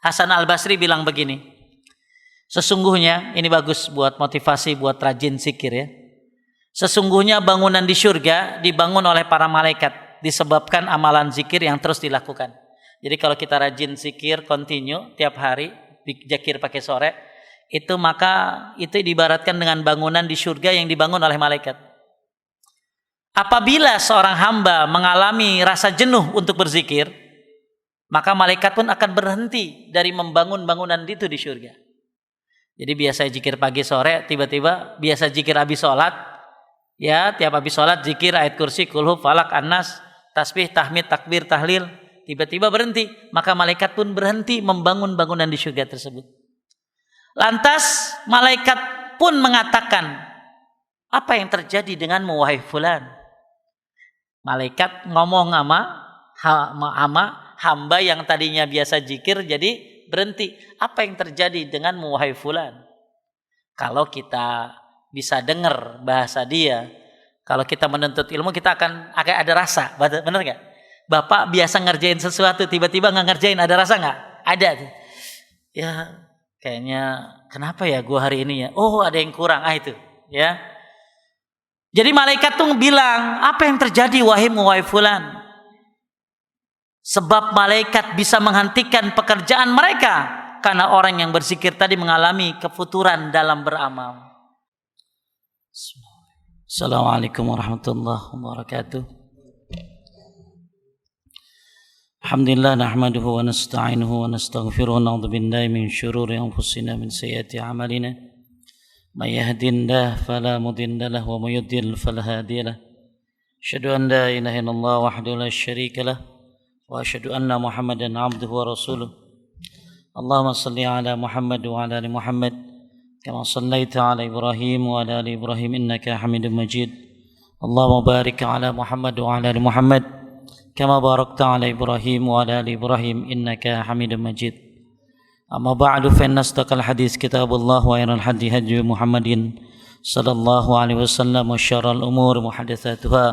Hasan Al-Basri bilang begini, sesungguhnya, ini bagus buat motivasi, buat rajin zikir ya. Sesungguhnya bangunan di surga dibangun oleh para malaikat disebabkan amalan zikir yang terus dilakukan. Jadi kalau kita rajin zikir continue tiap hari, zikir pakai sore, maka itu diibaratkan dengan bangunan di surga yang dibangun oleh malaikat. Apabila seorang hamba mengalami rasa jenuh untuk berzikir, maka malaikat pun akan berhenti dari membangun bangunan itu di surga. Jadi biasa zikir pagi sore, tiba-tiba biasa zikir habis sholat, ya tiap habis sholat zikir ayat kursi, kulhu, falak, annas, tasbih, tahmid, takbir, tahlil, tiba-tiba berhenti, maka malaikat pun berhenti membangun bangunan di surga tersebut. Lantas malaikat pun mengatakan, apa yang terjadi denganmu wahai fulan? Malaikat ngomong sama hamba yang tadinya biasa zikir jadi berhenti. Apa yang terjadi denganmu wahai fulan? Kalau kita bisa dengar bahasa dia, kalau kita menuntut ilmu kita akan ada rasa, benar nggak? Bapak biasa ngerjain sesuatu tiba-tiba nggak ngerjain, ada rasa nggak? Ada tuh. Ya kayaknya kenapa ya gua hari ini ya? Oh ada yang kurang, itu ya. Jadi malaikat tuh bilang, apa yang terjadi wahai fulan? Sebab malaikat bisa menghentikan pekerjaan mereka karena orang yang berzikir tadi mengalami kefuturan dalam beramal. Assalamualaikum warahmatullahi wabarakatuh. Alhamdulillah nahmaduhu wa nasta'inuhu wa nastaghfiruhu wa na'udzu billahi min syururi anfusina min sayyiati a'malina. May yahdihillahu fala mudilla lahu wa may yudlil fala hadiya lahu. Asyhadu an la ilaha illallah wahdahu la syarika lahu wa asyhadu anna Muhammadan 'abduhu wa rasuluh. Allahumma shalli 'ala Muhammad wa 'ala ali Muhammad kama shallaita 'ala Ibrahim wa 'ala ali Ibrahim innaka Hamidum Majid. Allahumma barik 'ala Muhammad wa 'ala ali Muhammad kama barakta 'ala Ibrahim wa 'ala ali Ibrahim innaka Hamidum Majid. Amma ba'du fa inna asdaqal hadits kitabullah wa khairal hadi hadi Muhammadin sallallahu alaihi wasallam wa syarrul umur muhadatsatuha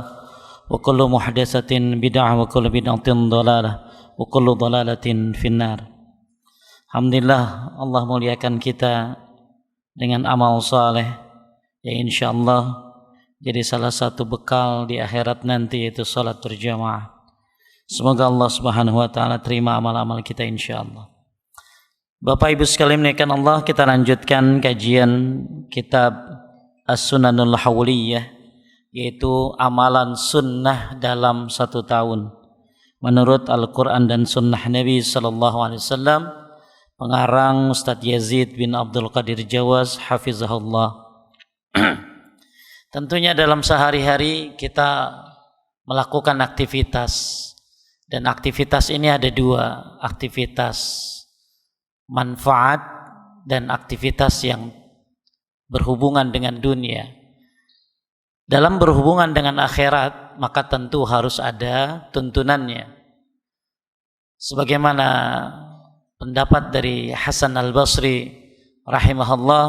wa kullu muhadatsatin bid'ah wa kullu bid'atin dhalalah wa kullu dhalalatin finnar. Alhamdulillah Allah muliakan kita dengan amal saleh yang insyaallah jadi salah satu bekal di akhirat nanti, yaitu salat berjamaah. Semoga Allah Subhanahu wa taala terima amal-amal kita insyaallah. Bapak Ibu sekalian muliakan Allah, kita lanjutkan kajian kitab As-Sunanul Hawliyah, yaitu amalan sunnah dalam 1 tahun menurut Al-Quran dan Sunnah Nabi SAW. Pengarang Ustadz Yazid bin Abdul Qadir Jawaz hafizahullah. Tentunya dalam sehari-hari kita melakukan aktivitas, dan aktivitas ini ada 2, aktivitas manfaat dan aktivitas yang berhubungan dengan dunia. Dalam berhubungan dengan akhirat, maka tentu harus ada tuntunannya. Sebagaimana pendapat dari Hasan Al-Basri rahimahullah,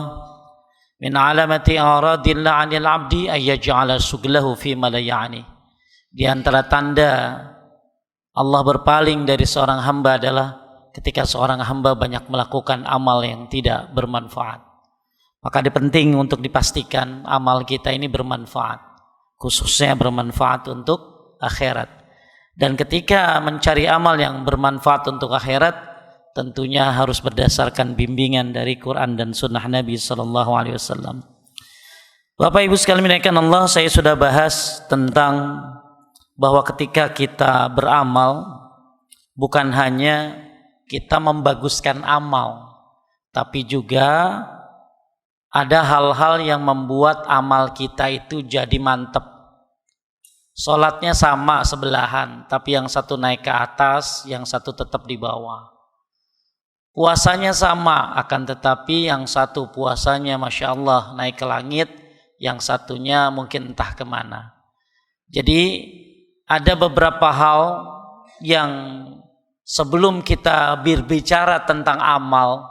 min alamati aradillah 'anil 'abdi ay yaj'ala suglahu fi ma la ya'ni. Di antara tanda Allah berpaling dari seorang hamba adalah ketika seorang hamba banyak melakukan amal yang tidak bermanfaat. Maka penting untuk dipastikan amal kita ini bermanfaat, khususnya bermanfaat untuk akhirat. Dan ketika mencari amal yang bermanfaat untuk akhirat, tentunya harus berdasarkan bimbingan dari Quran dan Sunnah Nabi SAW. Bapak Ibu sekalian muliakan Allah, saya sudah bahas tentang bahwa ketika kita beramal, bukan hanya kita membaguskan amal, tapi juga ada hal-hal yang membuat amal kita itu jadi mantep. Sholatnya sama sebelahan, tapi yang satu naik ke atas, yang satu tetap di bawah. Puasanya sama, akan tetapi yang satu puasanya Masya Allah naik ke langit, yang satunya mungkin entah kemana. Jadi ada beberapa hal yang sebelum kita berbicara tentang amal,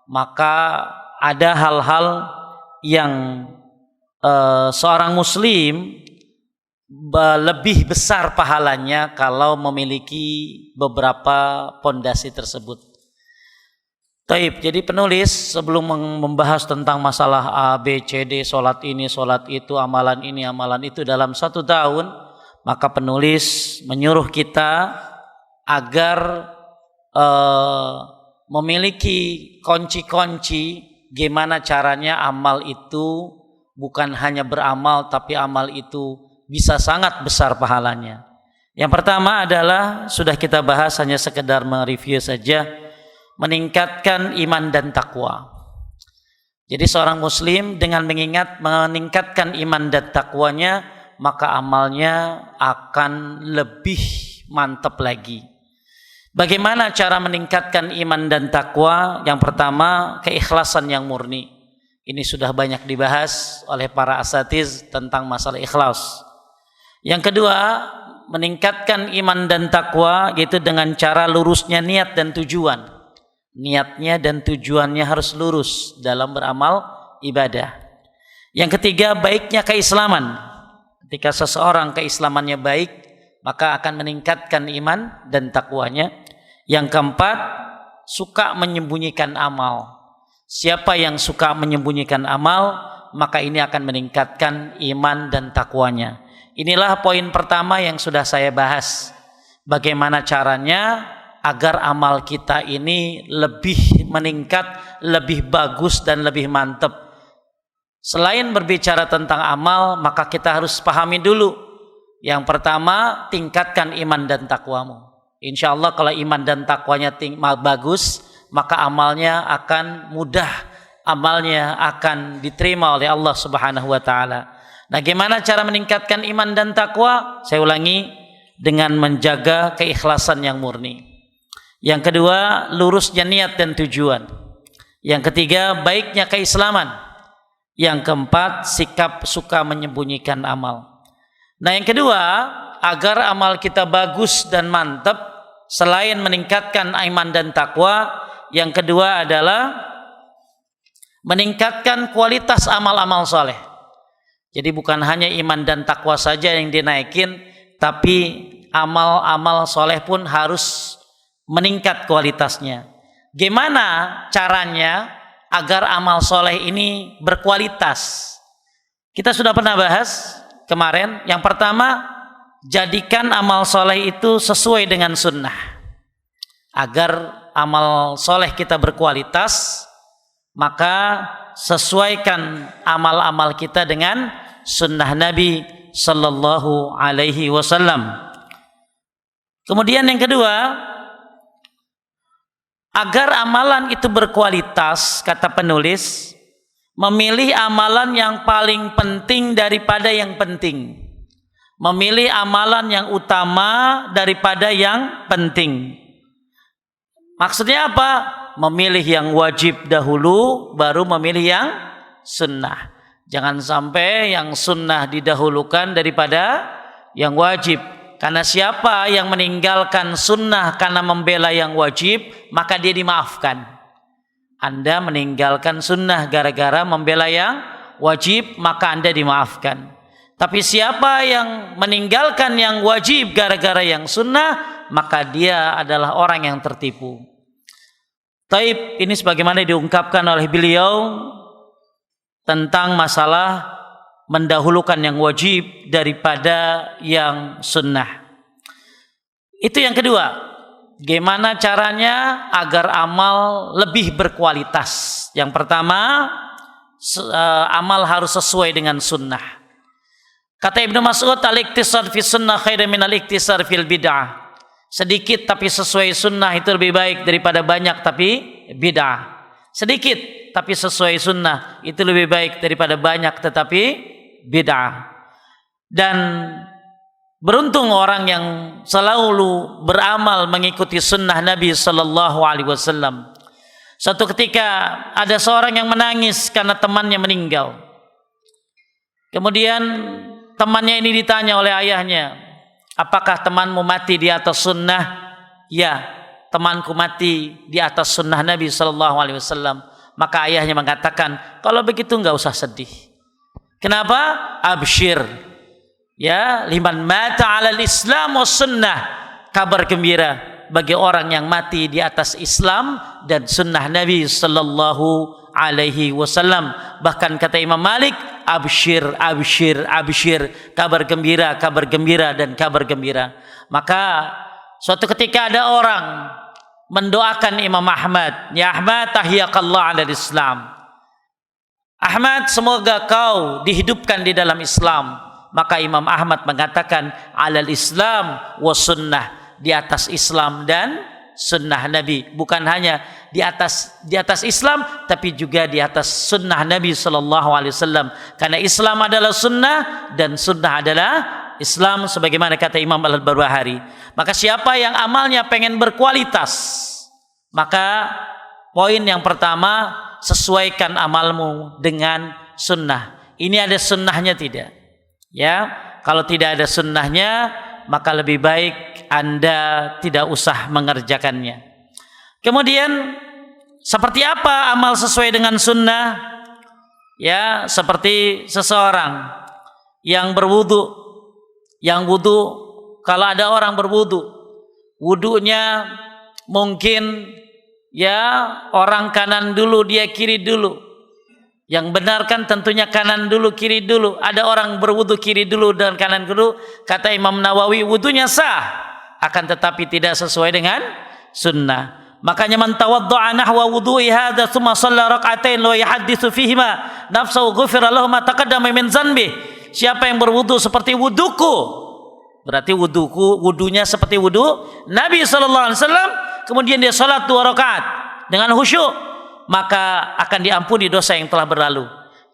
maka ada hal-hal yang seorang muslim lebih besar pahalanya kalau memiliki beberapa pondasi tersebut. Taib, jadi penulis sebelum membahas tentang masalah A, B, C, D, sholat ini, sholat itu, amalan ini, amalan itu dalam 1 tahun, maka penulis menyuruh kita agar memiliki kunci-kunci gimana caranya amal itu bukan hanya beramal, tapi amal itu bisa sangat besar pahalanya. Yang pertama adalah sudah kita bahas, hanya sekedar mereview saja, meningkatkan iman dan takwa. Jadi seorang muslim dengan meningkatkan iman dan takwanya, maka amalnya akan lebih mantap lagi. Bagaimana cara meningkatkan iman dan takwa? Yang pertama, keikhlasan yang murni. Ini sudah banyak dibahas oleh para asatiz tentang masalah ikhlas. Yang kedua, meningkatkan iman dan takwa yaitu dengan cara lurusnya niat dan tujuan. Niatnya dan tujuannya harus lurus dalam beramal ibadah. Yang ketiga, baiknya keislaman. Ketika seseorang keislamannya baik, maka akan meningkatkan iman dan takwanya. Yang keempat, suka menyembunyikan amal. Siapa yang suka menyembunyikan amal, maka ini akan meningkatkan iman dan takwanya. Inilah poin pertama yang sudah saya bahas. Bagaimana caranya agar amal kita ini lebih meningkat, lebih bagus dan lebih mantap. Selain berbicara tentang amal, maka kita harus pahami dulu. Yang pertama, tingkatkan iman dan takwamu. Insya Allah kalau iman dan takwanya bagus, maka amalnya akan mudah, amalnya akan diterima oleh Allah Subhanahu wa taala. Nah, gimana cara meningkatkan iman dan takwa? Saya ulangi, dengan menjaga keikhlasan yang murni. Yang kedua, lurusnya niat dan tujuan. Yang ketiga, baiknya keislaman. Yang keempat, sikap suka menyembunyikan amal. Nah, yang kedua, agar amal kita bagus dan mantap, selain meningkatkan iman dan takwa, yang kedua adalah meningkatkan kualitas amal-amal soleh. Jadi bukan hanya iman dan takwa saja yang dinaikin, tapi amal-amal soleh pun harus meningkat kualitasnya. Gimana caranya agar amal soleh ini berkualitas? Kita sudah pernah bahas kemarin. Yang pertama, jadikan amal soleh itu sesuai dengan sunnah. Agar amal soleh kita berkualitas, maka sesuaikan amal-amal kita dengan sunnah Nabi Sallallahu Alaihi Wasallam. Kemudian yang kedua, agar amalan itu berkualitas, kata penulis, memilih amalan yang paling penting daripada yang penting. Memilih amalan yang utama daripada yang penting. Maksudnya apa? Memilih yang wajib dahulu, baru memilih yang sunnah. Jangan sampai yang sunnah didahulukan daripada yang wajib. Karena siapa yang meninggalkan sunnah karena membela yang wajib, maka dia dimaafkan. Anda meninggalkan sunnah gara-gara membela yang wajib, maka Anda dimaafkan. Tapi siapa yang meninggalkan yang wajib gara-gara yang sunnah, maka dia adalah orang yang tertipu. Taib, ini sebagaimana diungkapkan oleh beliau tentang masalah mendahulukan yang wajib daripada yang sunnah. Itu yang kedua. Gimana caranya agar amal lebih berkualitas? Yang pertama, amal harus sesuai dengan sunnah. Kata Ibnu Mas'ud, al-iktisar fi sunnah khairan min al-iktisar fil bid'ah. Sedikit tapi sesuai sunnah itu lebih baik daripada banyak tapi bid'ah. Sedikit tapi sesuai sunnah itu lebih baik daripada banyak tetapi bid'ah. Dan beruntung orang yang selalu beramal mengikuti sunnah Nabi Sallallahu Alaihi Wasallam. Suatu ketika ada seorang yang menangis karena temannya meninggal. Kemudian temannya ini ditanya oleh ayahnya, apakah temanmu mati di atas sunnah? Ya, temanku mati di atas sunnah Nabi Sallallahu Alaihi Wasallam. Maka ayahnya mengatakan, kalau begitu enggak usah sedih. Kenapa? Absyir. Ya, liman mata 'alal Islam was sunnah. Kabar gembira bagi orang yang mati di atas Islam dan sunnah Nabi sallallahu alaihi wasallam. Bahkan kata Imam Malik, absyir, absyir, absyir, kabar gembira, kabar gembira, dan kabar gembira. Maka suatu ketika ada orang mendoakan Imam Ahmad, ya Ahmad tahyakallah ala Islam, Ahmad semoga kau dihidupkan di dalam Islam. Maka Imam Ahmad mengatakan alal Islam wa sunnah, di atas Islam dan sunnah Nabi. Bukan hanya di atas Islam, tapi juga di atas sunnah Nabi sallallahu alaihi wasallam. Karena Islam adalah sunnah dan sunnah adalah Islam, sebagaimana kata Imam Al-Barbahari. Maka siapa yang amalnya pengen berkualitas, maka poin yang pertama, sesuaikan amalmu dengan sunnah. Ini ada sunnahnya tidak? Ya, kalau tidak ada sunnahnya, maka lebih baik Anda tidak usah mengerjakannya. Kemudian seperti apa amal sesuai dengan sunnah? Ya, seperti seseorang yang berwudu. Yang wudu, kalau ada orang berwudu, wudunya mungkin ya orang kanan dulu, dia kiri dulu. Yang benar kan tentunya kanan dulu, kiri dulu. Ada orang berwudu kiri dulu dan kanan dulu. Kata Imam Nawawi, wudunya sah, akan tetapi tidak sesuai dengan sunnah. Makanya man tawadda'a nahwa wudu'i hadza tsumma shalla rak'atain la yahadditsu fihima nafsuhu ghufira lahu ma taqaddama min dzanbi. Siapa yang berwudu seperti wuduku, berarti wudunya seperti wudu Nabi sallallahu alaihi wasallam, kemudian dia salat 2 rakaat dengan khusyuk, maka akan diampuni dosa yang telah berlalu.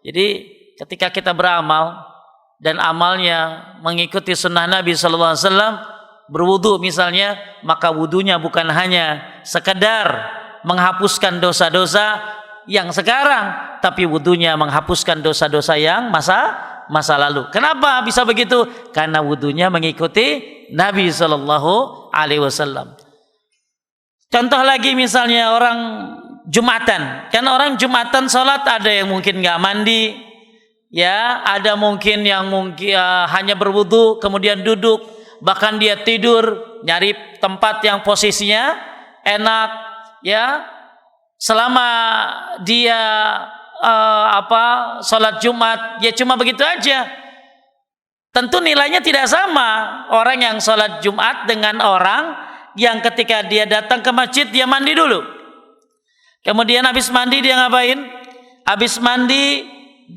Jadi ketika kita beramal dan amalnya mengikuti sunnah Nabi sallallahu alaihi wasallam, berwudu misalnya, maka wudunya bukan hanya sekedar menghapuskan dosa-dosa yang sekarang, tapi wudunya menghapuskan dosa-dosa yang masa lalu. Kenapa bisa begitu? Karena wudunya mengikuti Nabi sallallahu alaihi wasallam. Contoh lagi misalnya orang Jumatan, kan orang Jumatan sholat ada yang mungkin nggak mandi, ya, ada mungkin yang hanya berwudu kemudian duduk, bahkan dia tidur nyari tempat yang posisinya enak, ya, selama dia sholat Jumat, ya cuma begitu aja. Tentu nilainya tidak sama orang yang sholat Jumat dengan orang yang ketika dia datang ke masjid dia mandi dulu. Kemudian habis mandi dia ngapain? Habis mandi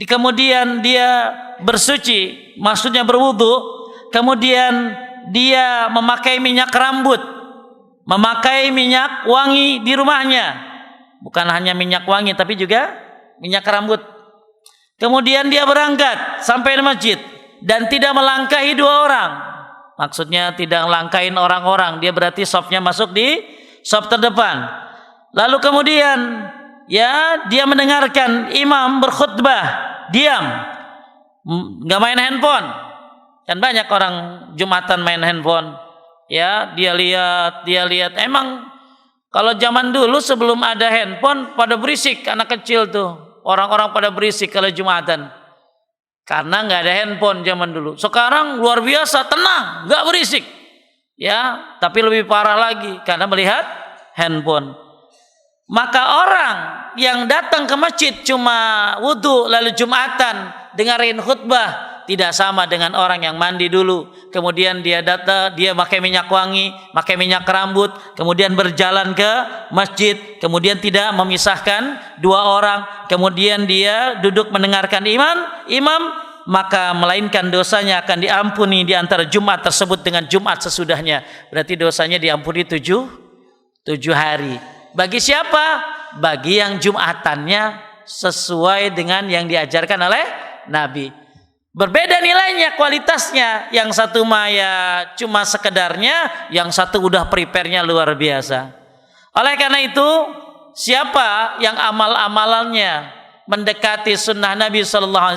kemudian dia bersuci, maksudnya berwudu, kemudian dia memakai minyak rambut, memakai minyak wangi di rumahnya. Bukan hanya minyak wangi tapi juga minyak rambut. Kemudian dia berangkat sampai di masjid dan tidak melangkahi 2 orang. Maksudnya tidak melangkahin orang-orang, dia berarti safnya masuk di saf terdepan. Lalu kemudian ya dia mendengarkan imam berkhutbah, diam, nggak main handphone. Kan banyak orang Jumatan main handphone, ya, dia lihat. Emang kalau zaman dulu sebelum ada handphone pada berisik, anak kecil tuh, orang-orang pada berisik kalau Jumatan, karena nggak ada handphone zaman dulu. Sekarang luar biasa tenang, nggak berisik, ya, tapi lebih parah lagi karena melihat handphone. Maka orang yang datang ke masjid cuma wudu lalu Jumatan dengerin khutbah tidak sama dengan orang yang mandi dulu, kemudian dia datang, dia pakai minyak wangi, pakai minyak rambut, kemudian berjalan ke masjid, kemudian tidak memisahkan 2 orang, kemudian dia duduk mendengarkan imam, maka melainkan dosanya akan diampuni di antara Jumat tersebut dengan Jumat sesudahnya. Berarti dosanya diampuni 7 hari. Bagi siapa? Bagi yang Jumatannya sesuai dengan yang diajarkan oleh Nabi. Berbeda nilainya, kualitasnya. Yang satu maya cuma sekedarnya, yang satu udah prepare-nya luar biasa. Oleh karena itu, siapa yang amal-amalannya mendekati sunnah Nabi SAW,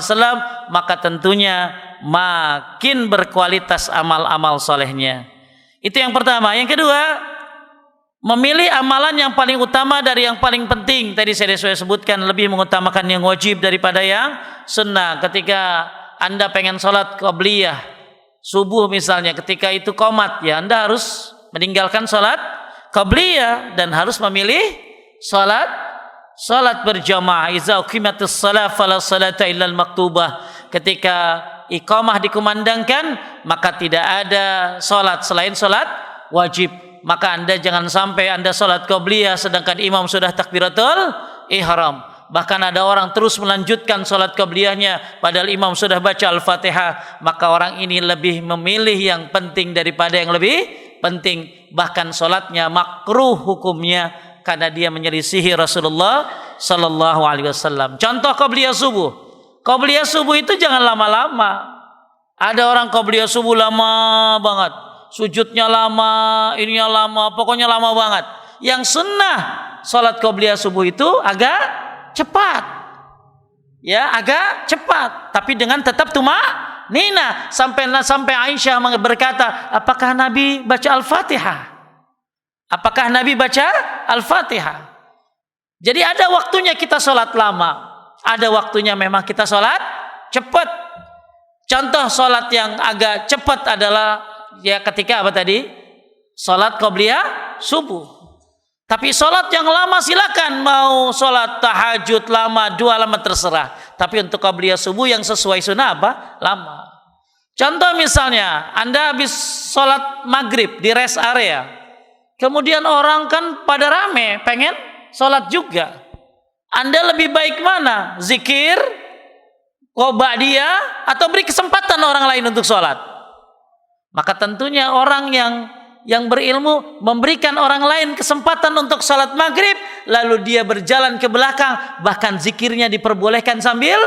maka tentunya makin berkualitas amal-amal solehnya. Itu yang pertama. Yang kedua, memilih amalan yang paling utama dari yang paling penting. Tadi saya sebutkan lebih mengutamakan yang wajib daripada yang sunnah. Ketika Anda pengen sholat qabliyah subuh misalnya, ketika itu qomat, ya Anda harus meninggalkan sholat qabliyah dan harus memilih salat berjamaah. Iza uqimatis shalah fala salata illal maktubah. Ketika iqamah dikumandangkan, maka tidak ada salat selain salat wajib. Maka Anda jangan sampai Anda salat qabliyah sedangkan imam sudah takbiratul ihram. Bahkan ada orang terus melanjutkan salat qabliyahnya padahal imam sudah baca Al-Fatihah. Maka orang ini lebih memilih yang penting daripada yang lebih penting. Bahkan salatnya makruh hukumnya karena dia menyelisihi Rasulullah sallallahu alaihi wasallam. Contoh qabliyah subuh. Qabliyah subuh itu jangan lama-lama. Ada orang qabliyah subuh lama banget. Sujudnya lama, ininya lama, pokoknya lama banget. Yang sunnah salat qabliyah subuh itu agak cepat, ya agak cepat, tapi dengan tetap tumanina. Sampai Aisyah berkata, apakah Nabi baca Al-Fatihah? Apakah Nabi baca Al-Fatihah? Jadi ada waktunya kita sholat lama, ada waktunya memang kita sholat cepat. Contoh sholat yang agak cepat adalah ya ketika apa tadi? Sholat qabliyah subuh. Tapi sholat yang lama silakan, mau sholat tahajud lama 2 lama terserah. Tapi untuk qabliyah subuh yang sesuai sunnah apa? Lama. Contoh misalnya Anda habis sholat maghrib di rest area, kemudian orang kan pada rame pengen sholat juga. Anda lebih baik mana? Zikir, ba'diyah, atau beri kesempatan orang lain untuk sholat? Maka tentunya orang yang berilmu memberikan orang lain kesempatan untuk salat maghrib, lalu dia berjalan ke belakang, bahkan zikirnya diperbolehkan sambil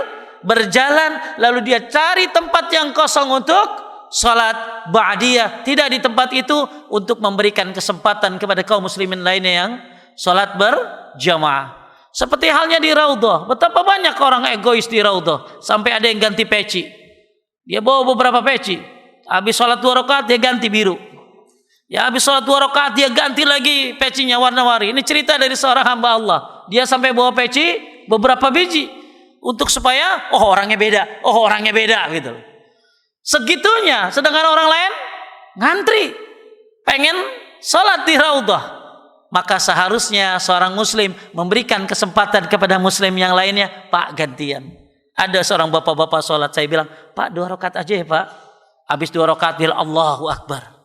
berjalan, lalu dia cari tempat yang kosong untuk salat ba'diyah, tidak di tempat itu, untuk memberikan kesempatan kepada kaum muslimin lainnya yang salat berjamaah. Seperti halnya di raudhah, betapa banyak orang egois di raudhah, sampai ada yang ganti peci. Dia bawa beberapa peci, habis salat 2 rakaat dia ganti biru. Ya habis sholat 2 rakaat dia ganti lagi pecinya warna-warni. Ini cerita dari seorang hamba Allah. Dia sampai bawa peci beberapa biji untuk supaya orangnya beda gitu. Segitunya, sedangkan orang lain ngantri pengen sholat di raudhah. Maka seharusnya seorang muslim memberikan kesempatan kepada muslim yang lainnya, Pak gantian. Ada seorang bapak-bapak sholat, saya bilang, Pak 2 rakaat aja ya Pak. Habis 2 rakaat dia Allahu Akbar.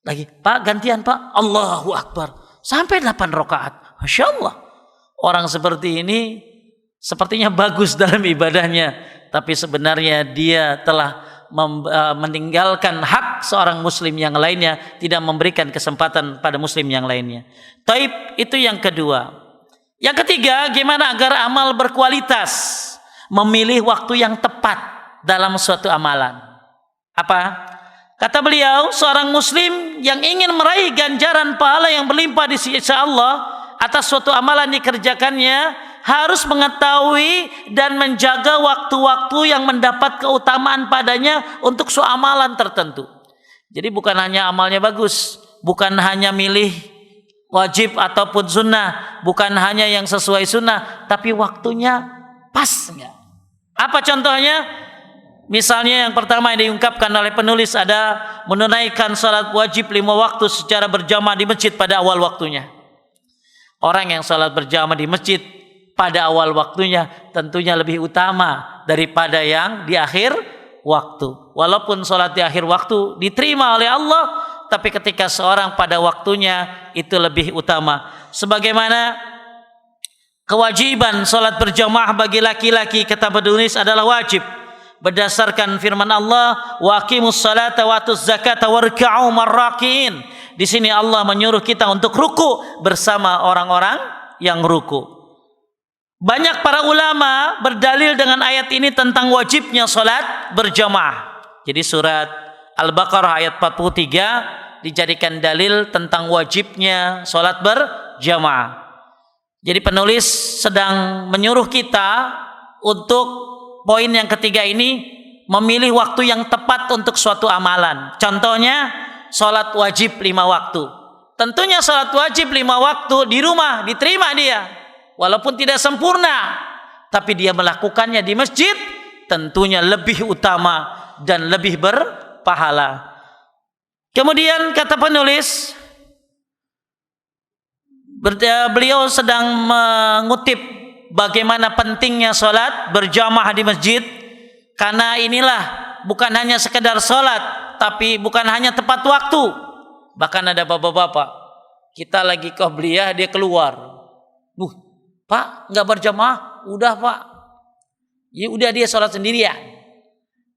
Lagi, Pak gantian Pak, Allahu Akbar, sampai 8 rakaat. Masya Allah. Orang seperti ini sepertinya bagus dalam ibadahnya, tapi sebenarnya dia telah meninggalkan hak seorang muslim yang lainnya, tidak memberikan kesempatan pada muslim yang lainnya. Taib, itu yang kedua. Yang ketiga, gimana agar amal berkualitas? Memilih waktu yang tepat dalam suatu amalan. Apa? Kata beliau, seorang muslim yang ingin meraih ganjaran pahala yang berlimpah di sisi Allah atas suatu amalan dikerjakannya, harus mengetahui dan menjaga waktu-waktu yang mendapat keutamaan padanya untuk suatu amalan tertentu. Jadi bukan hanya amalnya bagus, bukan hanya milih wajib ataupun sunnah, bukan hanya yang sesuai sunnah, tapi waktunya pas enggak. Apa contohnya? Misalnya yang pertama yang diungkapkan oleh penulis ada menunaikan salat wajib 5 waktu secara berjamaah di masjid pada awal waktunya. Orang yang salat berjamaah di masjid pada awal waktunya tentunya lebih utama daripada yang di akhir waktu. Walaupun salat di akhir waktu diterima oleh Allah, tapi ketika seorang pada waktunya itu lebih utama. Sebagaimana kewajiban salat berjamaah bagi laki-laki, kata penulis, adalah wajib berdasarkan firman Allah, wa aqimus salata wa atuz zakata warka'u marraqiin. Di sini Allah menyuruh kita untuk ruku bersama orang-orang yang ruku. Banyak para ulama berdalil dengan ayat ini tentang wajibnya salat berjamaah. Jadi surat Al-Baqarah ayat 43 dijadikan dalil tentang wajibnya salat berjamaah. Jadi penulis sedang menyuruh kita untuk poin yang ketiga ini, memilih waktu yang tepat untuk suatu amalan. Contohnya salat wajib 5 waktu. Tentunya salat wajib 5 waktu di rumah diterima dia, walaupun tidak sempurna, tapi dia melakukannya di masjid tentunya lebih utama dan lebih berpahala. Kemudian kata penulis, Beliau sedang mengutip bagaimana pentingnya salat berjamaah di masjid, karena inilah bukan hanya sekedar salat, tapi bukan hanya tepat waktu. Bahkan ada bapak-bapak, kita lagi qobliyah dia keluar. Pak, enggak berjamaah? Udah, Pak. Ya udah, dia salat sendirian.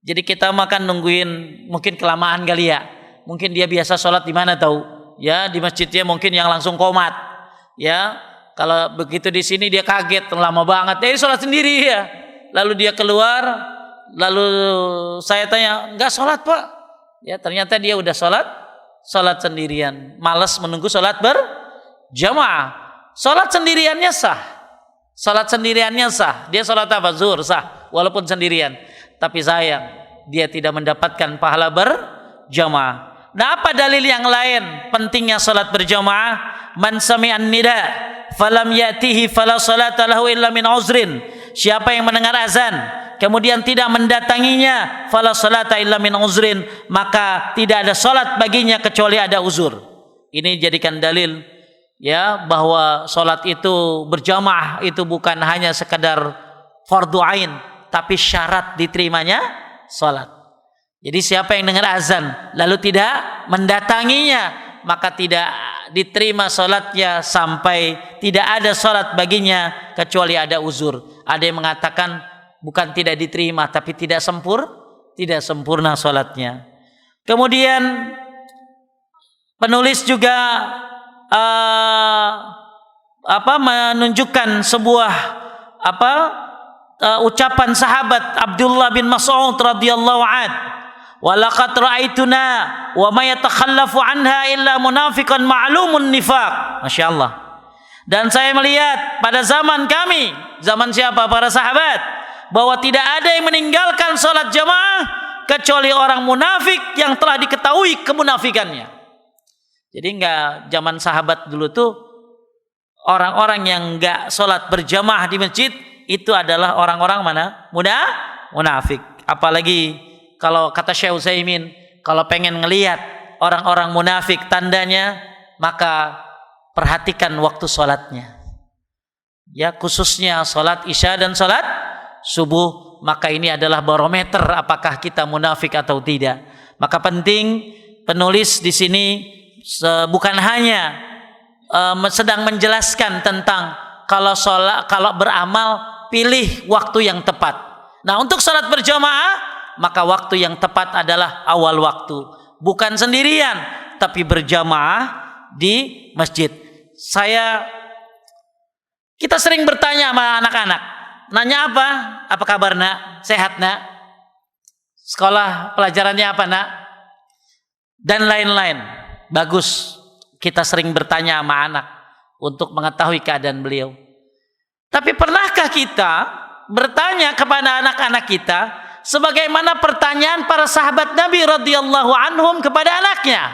Jadi kita makan nungguin, mungkin kelamaan kali ya. Mungkin dia biasa salat di mana tahu? Ya, di masjidnya mungkin yang langsung qomat. Ya, kalau begitu di sini dia kaget lama banget. Dia sholat sendiri ya. Lalu dia keluar, lalu saya tanya, enggak sholat Pak? Ya, ternyata dia udah sholat sendirian. Malas menunggu sholat berjamaah. Sholat sendiriannya sah. Sholat sendiriannya sah. Dia sholat apa? Zuhur sah, walaupun sendirian. Tapi sayang, dia tidak mendapatkan pahala berjamaah. Nah, apa dalil yang lain pentingnya salat berjamaah? Man sami'an nida falam ya'tihi fala salata lahu illa min uzrin. Siapa yang mendengar azan kemudian tidak mendatanginya, fala salata illa min uzrin, maka tidak ada salat baginya kecuali ada uzur. Ini jadikan dalil ya bahwa salat itu berjamaah itu bukan hanya sekadar fardu ain, tapi syarat diterimanya salat. Jadi siapa yang dengar azan lalu tidak mendatanginya, maka tidak diterima salatnya sampai tidak ada salat baginya kecuali ada uzur. Ada yang mengatakan bukan tidak diterima tapi tidak sempurna salatnya. Kemudian penulis juga menunjukkan sebuah ucapan sahabat Abdullah bin Mas'ud radhiyallahu anhu, walaqad ra'aituna wa may yatakhallafu anha illa munafiqan ma'lumun nifaq. Masyaallah. Dan saya melihat pada zaman kami, zaman siapa? Para sahabat, bahwa tidak ada yang meninggalkan salat jamaah kecuali orang munafik yang telah diketahui kemunafikannya. Jadi enggak, zaman sahabat dulu tuh orang-orang yang enggak salat berjamaah di masjid itu adalah orang-orang mana? Munafik. Apalagi kalau kata Syekh Utsaimin, kalau pengen ngelihat orang-orang munafik tandanya, maka perhatikan waktu sholatnya. Ya, khususnya sholat isya dan sholat subuh, maka ini adalah barometer apakah kita munafik atau tidak. Maka penting penulis di sini bukan hanya sedang menjelaskan tentang kalau beramal pilih waktu yang tepat. Nah, untuk sholat berjamaah maka waktu yang tepat adalah awal waktu, bukan sendirian tapi berjamaah di masjid. Kita sering bertanya sama anak-anak, nanya apa? Apa kabar nak? Sehat nak? Sekolah pelajarannya apa nak? Dan lain-lain. Bagus kita sering bertanya sama anak untuk mengetahui keadaan beliau. Tapi pernahkah kita bertanya kepada anak-anak kita sebagaimana pertanyaan para sahabat Nabi radhiyallahu anhum kepada anaknya?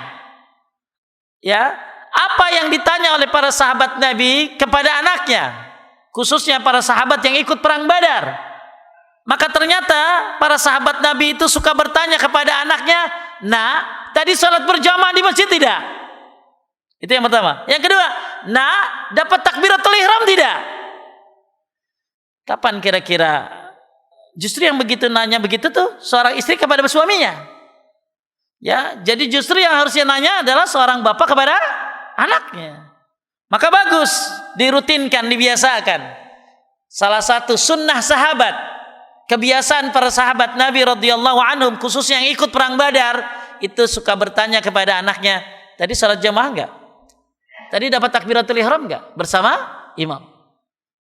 Ya, apa yang ditanya oleh para sahabat Nabi kepada anaknya, khususnya para sahabat yang ikut perang Badar. Maka ternyata para sahabat Nabi itu suka bertanya kepada anaknya, "Nak, tadi sholat berjamaah di masjid tidak?" Itu yang pertama. Yang kedua, "Nak, dapat takbiratul ihram tidak?" Kapan kira-kira justru yang begitu nanya begitu tuh seorang istri kepada suaminya. Ya, jadi justru yang harusnya nanya adalah seorang bapak kepada anaknya. Maka bagus dirutinkan, dibiasakan. Salah satu sunnah sahabat, kebiasaan para sahabat Nabi radhiyallahu anhum khususnya yang ikut perang Badar itu suka bertanya kepada anaknya, "Tadi salat jamaah enggak? Tadi dapat takbiratul ihram enggak bersama imam?"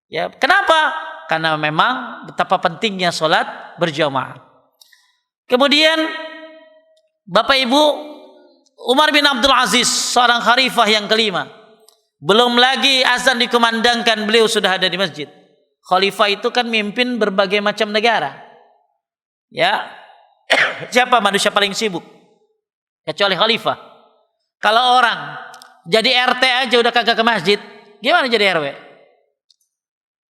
Ya, kenapa? Karena memang betapa pentingnya salat berjamaah. Kemudian Bapak Ibu, Umar bin Abdul Aziz, seorang khalifah yang kelima, belum lagi azan dikumandangkan beliau sudah ada di masjid. Khalifah itu kan mimpin berbagai macam negara. Ya, siapa manusia paling sibuk? Kecuali khalifah. Kalau orang jadi RT aja udah kagak ke masjid, gimana jadi RW?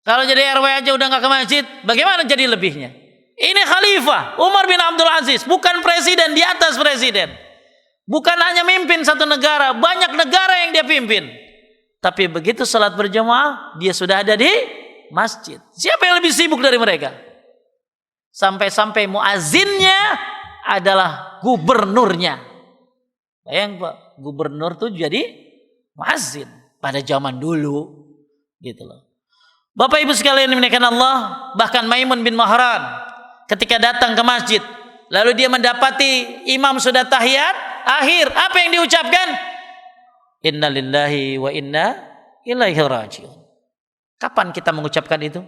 Kalau jadi RW aja udah nggak ke masjid, bagaimana jadi lebihnya? Ini khalifah Umar bin Abdul Aziz, bukan presiden di atas presiden. Bukan hanya mimpin satu negara, banyak negara yang dia pimpin. Tapi begitu salat berjamaah, dia sudah ada di masjid. Siapa yang lebih sibuk dari mereka? Sampai-sampai muazzinnya adalah gubernurnya. Bayang Pak, gubernur tuh jadi muazzin pada zaman dulu, gitu loh. Bapak Ibu sekalian dimuliakan Allah, bahkan Maimun bin Mahran ketika datang ke masjid, lalu dia mendapati imam sudah tahiyat akhir, apa yang diucapkan? Inna lillahi wa inna ilaihi raji'un. Kapan kita mengucapkan itu?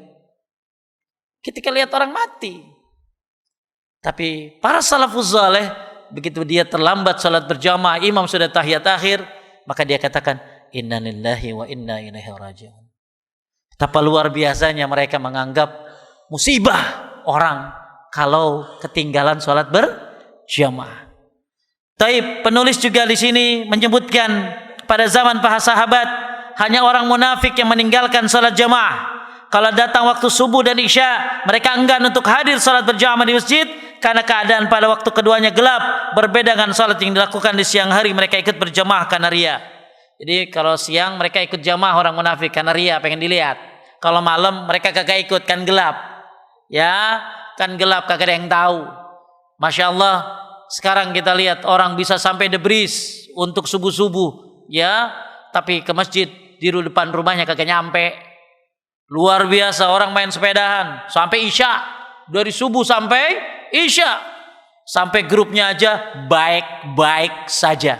Ketika lihat orang mati. Tapi para salafus saleh, begitu dia terlambat salat berjamaah, imam sudah tahiyat akhir, maka dia katakan inna lillahi wa inna ilaihi raji'un. Betapa luar biasanya mereka menganggap musibah orang kalau ketinggalan salat berjamaah. Taib, penulis juga di sini menyebutkan pada zaman para sahabat hanya orang munafik yang meninggalkan salat jamaah. Kalau datang waktu subuh dan isya, mereka enggan untuk hadir salat berjamaah di masjid karena keadaan pada waktu keduanya gelap, berbeda dengan salat yang dilakukan di siang hari. Mereka ikut berjamaah karena riya. Jadi kalau siang mereka ikut jamaah orang munafik karena riya, pengen dilihat. Kalau malam mereka kagak ikut, kan gelap. Ya, kan gelap, kagak ada yang tahu. Masya Allah, sekarang kita lihat orang bisa sampai debris untuk subuh-subuh, ya, tapi ke masjid di depan rumahnya kagak nyampe. Luar biasa, orang main sepedahan sampai isya, dari subuh sampai isya, sampai grupnya aja baik-baik saja.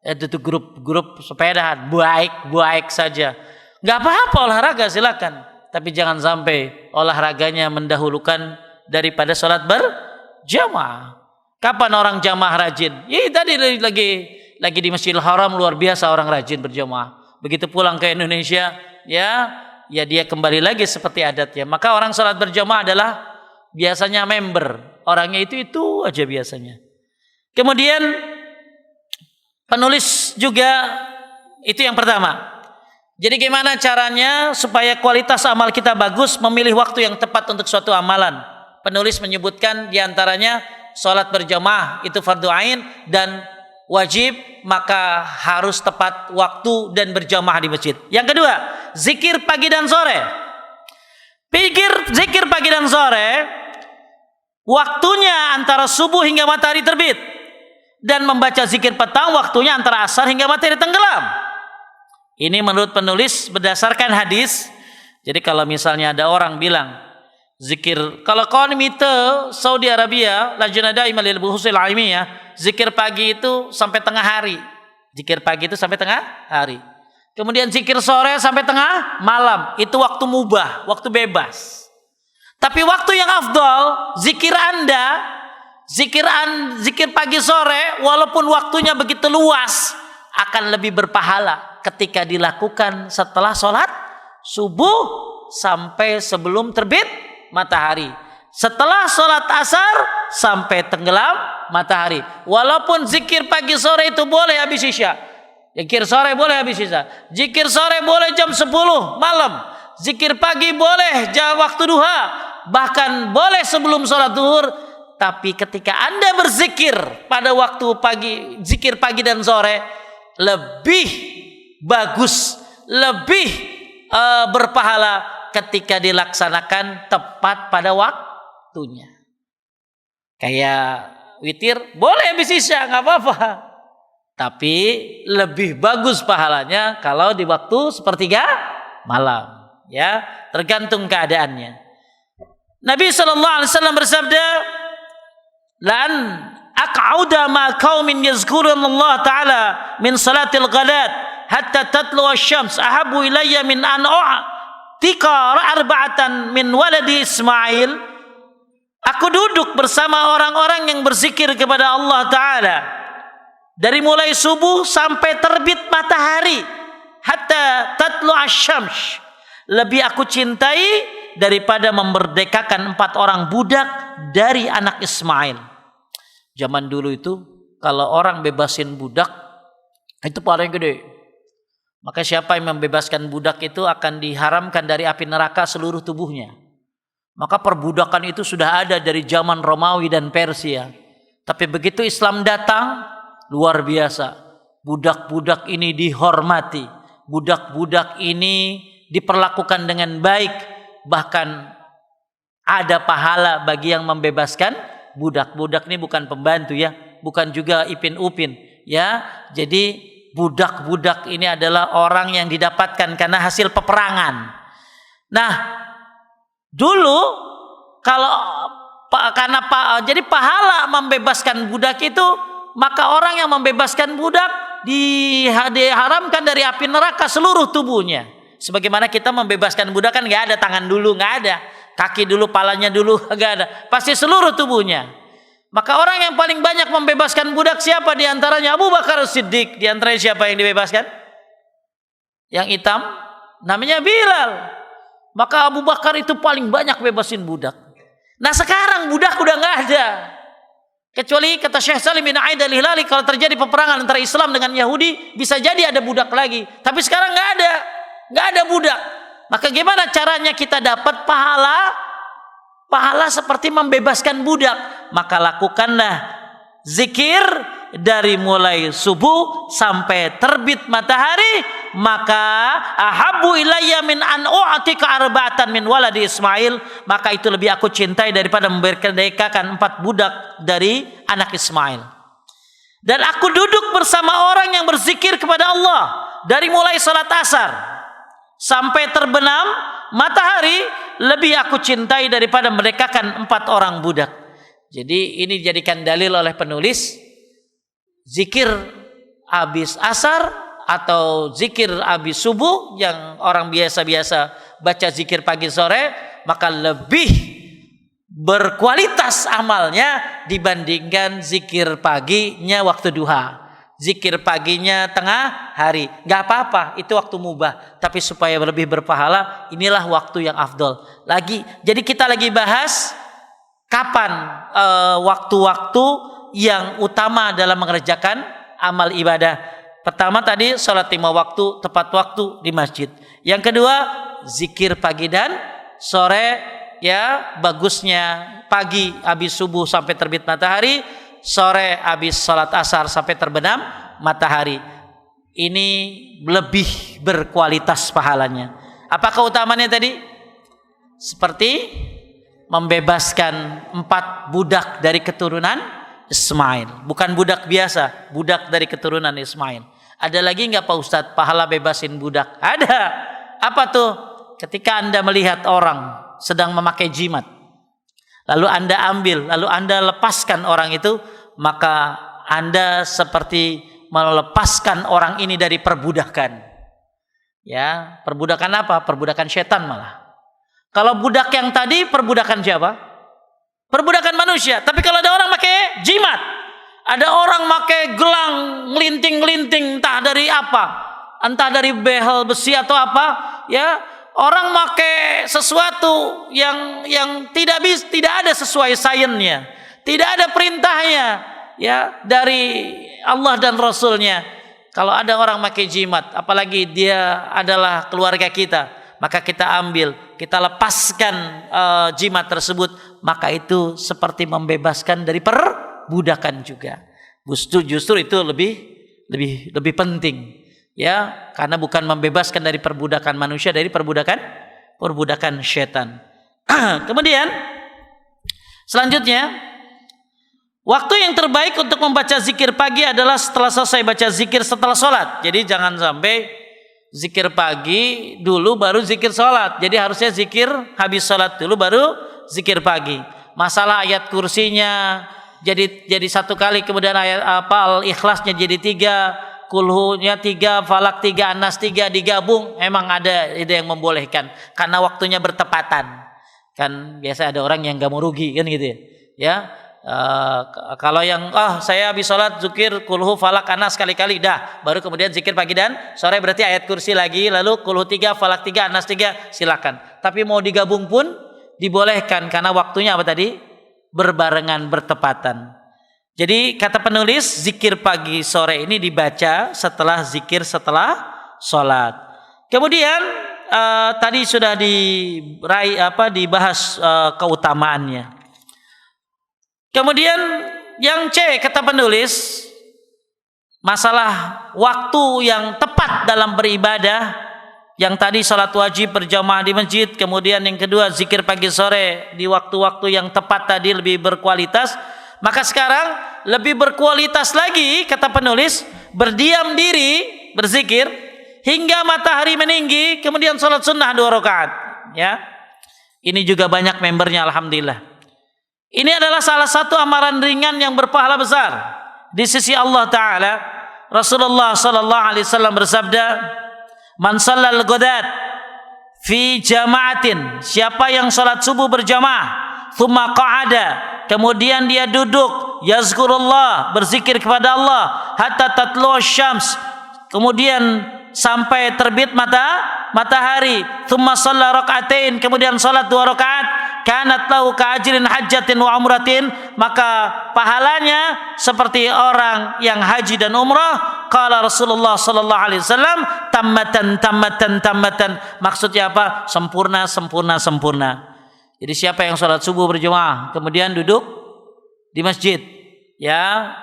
Itu grup sepedahan baik-baik saja. Nggak apa-apa olahraga, silakan, tapi jangan sampai olahraganya mendahulukan daripada sholat berjamaah. Kapan orang jamaah rajin? Ya tadi lagi di Masjidil Haram, luar biasa orang rajin berjamaah. Begitu pulang ke Indonesia, ya dia kembali lagi seperti adatnya. Maka orang sholat berjamaah adalah biasanya member, orangnya itu aja biasanya. Kemudian penulis juga itu yang pertama. Jadi gimana caranya supaya kualitas amal kita bagus, memilih waktu yang tepat untuk suatu amalan. Penulis menyebutkan diantaranya sholat berjamaah itu fardu ain dan wajib, maka harus tepat waktu dan berjamaah di masjid. Yang kedua, zikir pagi dan sore. Zikir pagi dan sore waktunya antara subuh hingga matahari terbit, dan membaca zikir petang waktunya antara asar hingga matahari tenggelam. Ini menurut penulis berdasarkan hadis. Jadi kalau misalnya ada orang bilang zikir, kalau kawan mite Saudi Arabia, Lajnah Daimah lil Buhuthil Ilmiyah, zikir pagi itu sampai tengah hari. Zikir pagi itu sampai tengah hari. Kemudian zikir sore sampai tengah malam. Itu waktu mubah, waktu bebas. Tapi waktu yang afdal, zikir Anda, zikir pagi sore, walaupun waktunya begitu luas, akan lebih berpahala ketika dilakukan setelah sholat subuh sampai sebelum terbit matahari, setelah sholat asar sampai tenggelam matahari. Walaupun zikir pagi sore itu boleh habis isya, zikir sore boleh habis isya, zikir sore boleh jam 10 malam, zikir pagi boleh jam waktu duha, bahkan boleh sebelum sholat duhur. Tapi ketika Anda berzikir pada waktu pagi, zikir pagi dan sore, lebih bagus, lebih berpahala ketika dilaksanakan tepat pada waktunya. Kayak witir boleh habis isya, nggak apa-apa, tapi lebih bagus pahalanya kalau di waktu sepertiga malam, ya, tergantung keadaannya. Nabi SAW bersabda, "Lan aq'uda ma qaumin yazkurun Allah Ta'ala min salatil ghadat hatta tatlu asy-syams ahabbu ilayya min an u'tika arba'atan min waladi Ismail." Aku duduk bersama orang-orang yang berzikir kepada Allah Ta'ala dari mulai subuh sampai terbit matahari, hatta tatlu asy-syams, lebih aku cintai daripada memerdekakan 4 orang budak dari anak Ismail. Zaman dulu itu kalau orang bebasin budak itu paling gede. Maka siapa yang membebaskan budak itu akan diharamkan dari api neraka seluruh tubuhnya. Maka perbudakan itu sudah ada dari zaman Romawi dan Persia. Tapi begitu Islam datang, luar biasa. Budak-budak ini dihormati, budak-budak ini diperlakukan dengan baik, bahkan ada pahala bagi yang membebaskan budak. Budak ini bukan pembantu ya, bukan juga Ipin Upin ya. Jadi budak-budak ini adalah orang yang didapatkan karena hasil peperangan. Nah, dulu jadi pahala membebaskan budak itu, maka orang yang membebaskan budak diharamkan dari api neraka seluruh tubuhnya. Sebagaimana kita membebaskan budak kan nggak ada tangan dulu, nggak ada kaki dulu, palanya dulu, nggak ada, pasti seluruh tubuhnya. Maka orang yang paling banyak membebaskan budak siapa? Di antaranya Abu Bakar Siddiq. Di antaranya siapa yang dibebaskan? Yang hitam namanya Bilal. Maka Abu Bakar itu paling banyak bebasin budak. Nah sekarang budak udah nggak ada. Kecuali kata Syekh Salim bin Aid al-Hilali, kalau terjadi peperangan antara Islam dengan Yahudi, bisa jadi ada budak lagi. Tapi sekarang nggak ada budak. Maka gimana caranya kita dapat pahala? Pahala seperti membebaskan budak. Maka lakukanlah zikir dari mulai subuh sampai terbit matahari. Maka ahabbu ilayya min an u'tika arba'atan min waladi Ismail. Maka itu lebih aku cintai daripada memerdekakan 4 budak dari anak Ismail. Dan aku duduk bersama orang yang berzikir kepada Allah dari mulai salat asar sampai terbenam matahari, lebih aku cintai daripada memerdekakan 4 orang budak. Jadi ini dijadikan dalil oleh penulis, zikir habis asar atau zikir habis subuh yang orang biasa-biasa baca zikir pagi sore, maka lebih berkualitas amalnya dibandingkan zikir paginya waktu duha. Zikir paginya tengah hari, nggak apa-apa, itu waktu mubah. Tapi supaya lebih berpahala, inilah waktu yang afdol. Jadi kita lagi bahas kapan waktu-waktu yang utama dalam mengerjakan amal ibadah. Pertama tadi sholat 5 waktu, tepat waktu di masjid. Yang kedua zikir pagi dan sore, ya bagusnya pagi habis subuh sampai terbit matahari, sore habis sholat asar sampai terbenam matahari. Ini lebih berkualitas pahalanya. Apa keutamaannya tadi? Seperti membebaskan 4 budak dari keturunan Ismail. Bukan budak biasa, budak dari keturunan Ismail. Ada lagi nggak Pak Ustadz pahala bebasin budak? Ada. Apa tuh? Ketika Anda melihat orang sedang memakai jimat, lalu Anda ambil, lalu Anda lepaskan orang itu, maka Anda seperti melepaskan orang ini dari perbudakan. Ya, perbudakan apa? Perbudakan setan malah. Kalau budak yang tadi perbudakan siapa? Perbudakan manusia. Tapi kalau ada orang pakai jimat, ada orang pakai gelang ngelinting-ngelinting entah dari apa, entah dari behel besi atau apa, ya. Orang pakai sesuatu yang tidak ada sesuai sainsnya, tidak ada perintahnya, ya, dari Allah dan Rasulnya. Kalau ada orang pakai jimat, apalagi dia adalah keluarga kita, maka kita ambil, kita lepaskan jimat tersebut, maka itu seperti membebaskan dari perbudakan juga. Justru itu lebih penting. Ya, karena bukan membebaskan dari perbudakan manusia, dari perbudakan setan. Kemudian selanjutnya, waktu yang terbaik untuk membaca zikir pagi adalah setelah selesai baca zikir setelah sholat. Jadi jangan sampai zikir pagi dulu baru zikir sholat. Jadi harusnya zikir habis sholat dulu baru zikir pagi. Masalah ayat kursinya jadi 1 kali, kemudian ayat Al-Ikhlasnya jadi 3, Kulhunya 3, Falak 3, Anas 3 digabung, emang ada ide yang membolehkan karena waktunya bertepatan. Kan biasa ada orang yang gak mau rugi kan gitu ya. Kalau yang saya habis sholat zikir Kulhu, Falak, Anas sekali-kali dah, baru kemudian zikir pagi dan sore berarti ayat kursi lagi, lalu Kulhu 3, Falak 3, Anas 3, silakan. Tapi mau digabung pun dibolehkan karena waktunya apa tadi? Berbarengan, bertepatan. Jadi kata penulis, zikir pagi sore ini dibaca setelah zikir setelah sholat. Kemudian tadi sudah dibahas keutamaannya. Kemudian yang C kata penulis, masalah waktu yang tepat dalam beribadah, yang tadi salat wajib berjamaah di masjid, kemudian yang kedua zikir pagi sore di waktu-waktu yang tepat tadi lebih berkualitas, maka sekarang lebih berkualitas lagi kata penulis berdiam diri berzikir hingga matahari meninggi, kemudian salat sunnah 2 rakaat. Ya, ini juga banyak membernya, alhamdulillah. Ini adalah salah satu amalan ringan yang berpahala besar di sisi Allah Ta'ala. Rasulullah sallallahu alaihi wasallam bersabda, "Man shallal ghadat fi jama'atin," siapa yang salat subuh berjamaah, "tsumma qa'ada," kemudian dia duduk, yazkurullah, berzikir kepada Allah, "hatta tatlu syams," kemudian sampai terbit matahari, "tsumma shalla rak'atain," kemudian salat 2 rakaat, "kanat lahu ka'ajrin hajjatin wa umratin," maka pahalanya seperti orang yang haji dan umrah. Qala Rasulullah sallallahu alaihi wasallam, tammatan. Maksudnya apa? Sempurna. Jadi siapa yang salat subuh berjamaah kemudian duduk di masjid, ya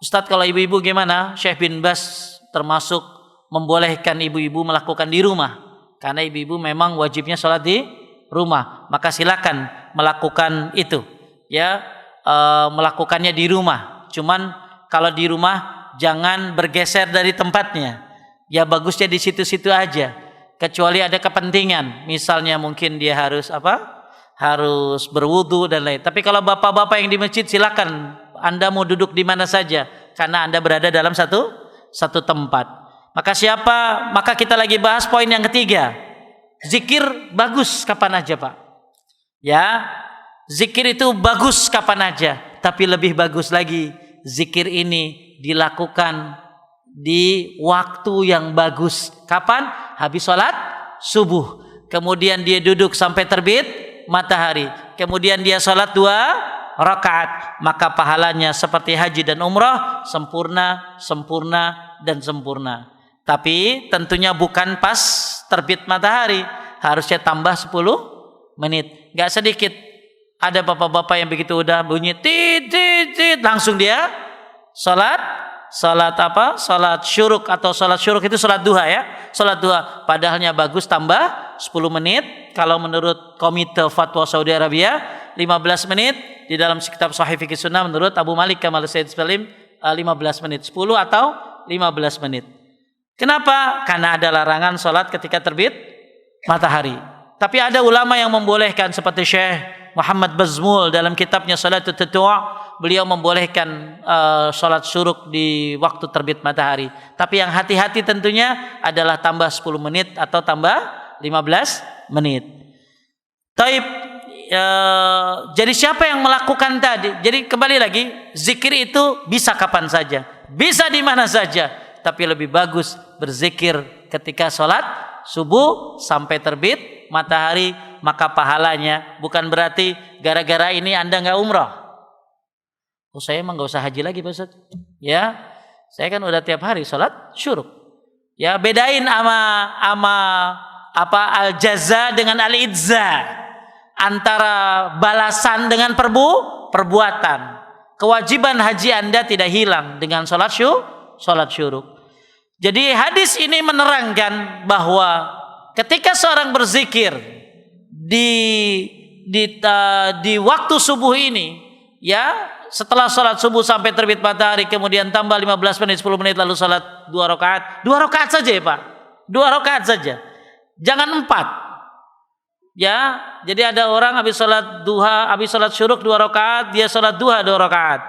Ustadz, kalau ibu-ibu gimana? Syekh bin Bas termasuk membolehkan ibu-ibu melakukan di rumah, karena ibu-ibu memang wajibnya salat di rumah, maka silakan melakukan itu, ya, melakukannya di rumah. Cuman kalau di rumah jangan bergeser dari tempatnya, ya bagusnya di situ-situ aja, kecuali ada kepentingan, misalnya mungkin dia harus harus berwudu dan lain. Tapi kalau bapak-bapak yang di masjid, silakan Anda mau duduk di mana saja, karena Anda berada dalam satu tempat. Maka kita lagi bahas poin yang ketiga. Zikir bagus kapan aja, Pak. Ya, zikir itu bagus kapan aja, tapi lebih bagus lagi zikir ini dilakukan di waktu yang bagus. Kapan? Habis sholat subuh. Kemudian dia duduk sampai terbit matahari. Kemudian dia sholat 2 rakaat. Maka pahalanya seperti haji dan umrah, sempurna. Tapi tentunya bukan pas terbit matahari, harusnya tambah 10 menit. Gak sedikit. Ada bapak-bapak yang begitu udah bunyi tit langsung dia salat syuruk, atau salat syuruk itu salat duha, ya. Salat duha padahalnya bagus tambah 10 menit. Kalau menurut Komite Fatwa Saudi Arabia 15 menit. Di dalam kitab Sahih Fikih Sunnah menurut Abu Malik Kamal Said Salim 15 menit, 10 atau 15 menit. Kenapa? Karena ada larangan salat ketika terbit matahari. Tapi ada ulama yang membolehkan, seperti Syekh Muhammad Bazmul dalam kitabnya Salatul Tatawwu', beliau membolehkan salat syuruk di waktu terbit matahari. Tapi yang hati-hati tentunya adalah tambah 10 menit atau tambah 15 menit. Taib, jadi siapa yang melakukan tadi? Jadi kembali lagi, zikir itu bisa kapan saja, bisa di mana saja, tapi lebih bagus berzikir ketika sholat subuh sampai terbit matahari. Maka pahalanya bukan berarti gara-gara ini Anda nggak umrah. Oh, saya emang nggak usah haji lagi, Pak Ustaz. Ya, saya kan udah tiap hari sholat syuruk. Ya, bedain ama al-jaza dengan al-idza, antara balasan dengan perbuatan. Kewajiban haji Anda tidak hilang dengan sholat syuruk. Jadi hadis ini menerangkan bahwa ketika seorang berzikir di waktu subuh ini, ya, setelah sholat subuh sampai terbit matahari, kemudian tambah 15 menit, 10 menit, lalu sholat 2 rakaat. 2 rakaat saja, ya Pak. 2 rakaat saja. Jangan 4. Ya, jadi ada orang habis sholat duha, habis sholat syuruk 2 rakaat, dia sholat duha 2 rakaat.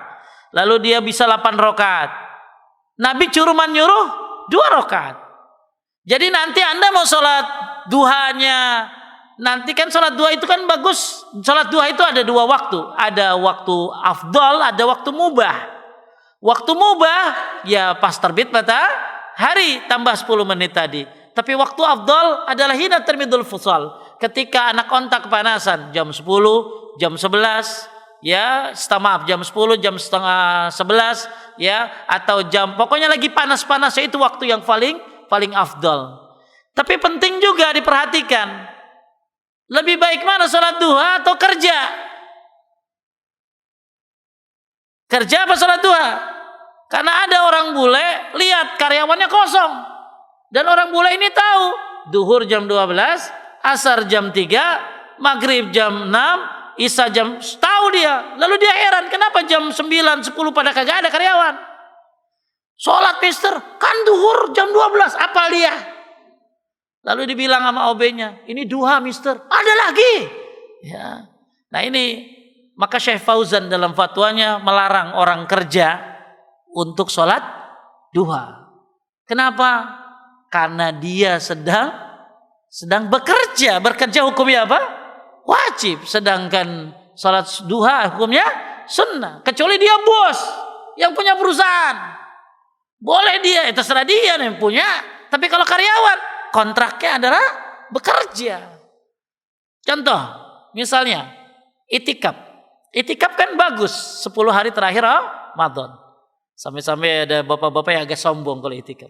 Lalu dia bisa 8 rakaat. Nabi nyuruh 2 rakaat. Jadi nanti Anda mau sholat duhanya, nanti kan sholat duha itu kan bagus. Sholat duha itu ada 2 waktu. Ada waktu afdal, ada waktu mubah. Waktu mubah ya pas terbit matahari tambah 10 menit tadi. Tapi waktu afdal adalah hina termidul fusal, ketika anak onta kepanasan, jam 10, jam 11, ya, jam 10, jam setengah 11, ya, atau jam, pokoknya lagi panas-panasnya, itu waktu yang paling afdal. Tapi penting juga diperhatikan, lebih baik mana, sholat duha atau kerja? Kerja apa sholat duha? Karena ada orang bule, lihat karyawannya kosong. Dan orang bule ini tahu, duhur jam 12, asar jam 3, maghrib jam 6, isya jam, tahu dia. Lalu dia heran, kenapa jam 9, 10 pada kagak ada karyawan? Sholat mister, kan duhur jam 12, apa dia? Lalu dibilang sama OB-nya, ini duha mister, ada lagi. Ya. Nah ini, maka Syekh Fauzan dalam fatwanya melarang orang kerja untuk sholat duha. Kenapa? Karena dia sedang bekerja. Bekerja hukumnya apa? Wajib. Sedangkan sholat duha hukumnya sunnah. Kecuali dia bos yang punya perusahaan, boleh dia, terserah dia yang punya. Tapi kalau karyawan, kontraknya adalah bekerja. Contoh, misalnya itikaf. Itikaf kan bagus 10 hari terakhir Ramadan. Sampai-sampai ada bapak-bapak yang agak sombong kalau itikaf.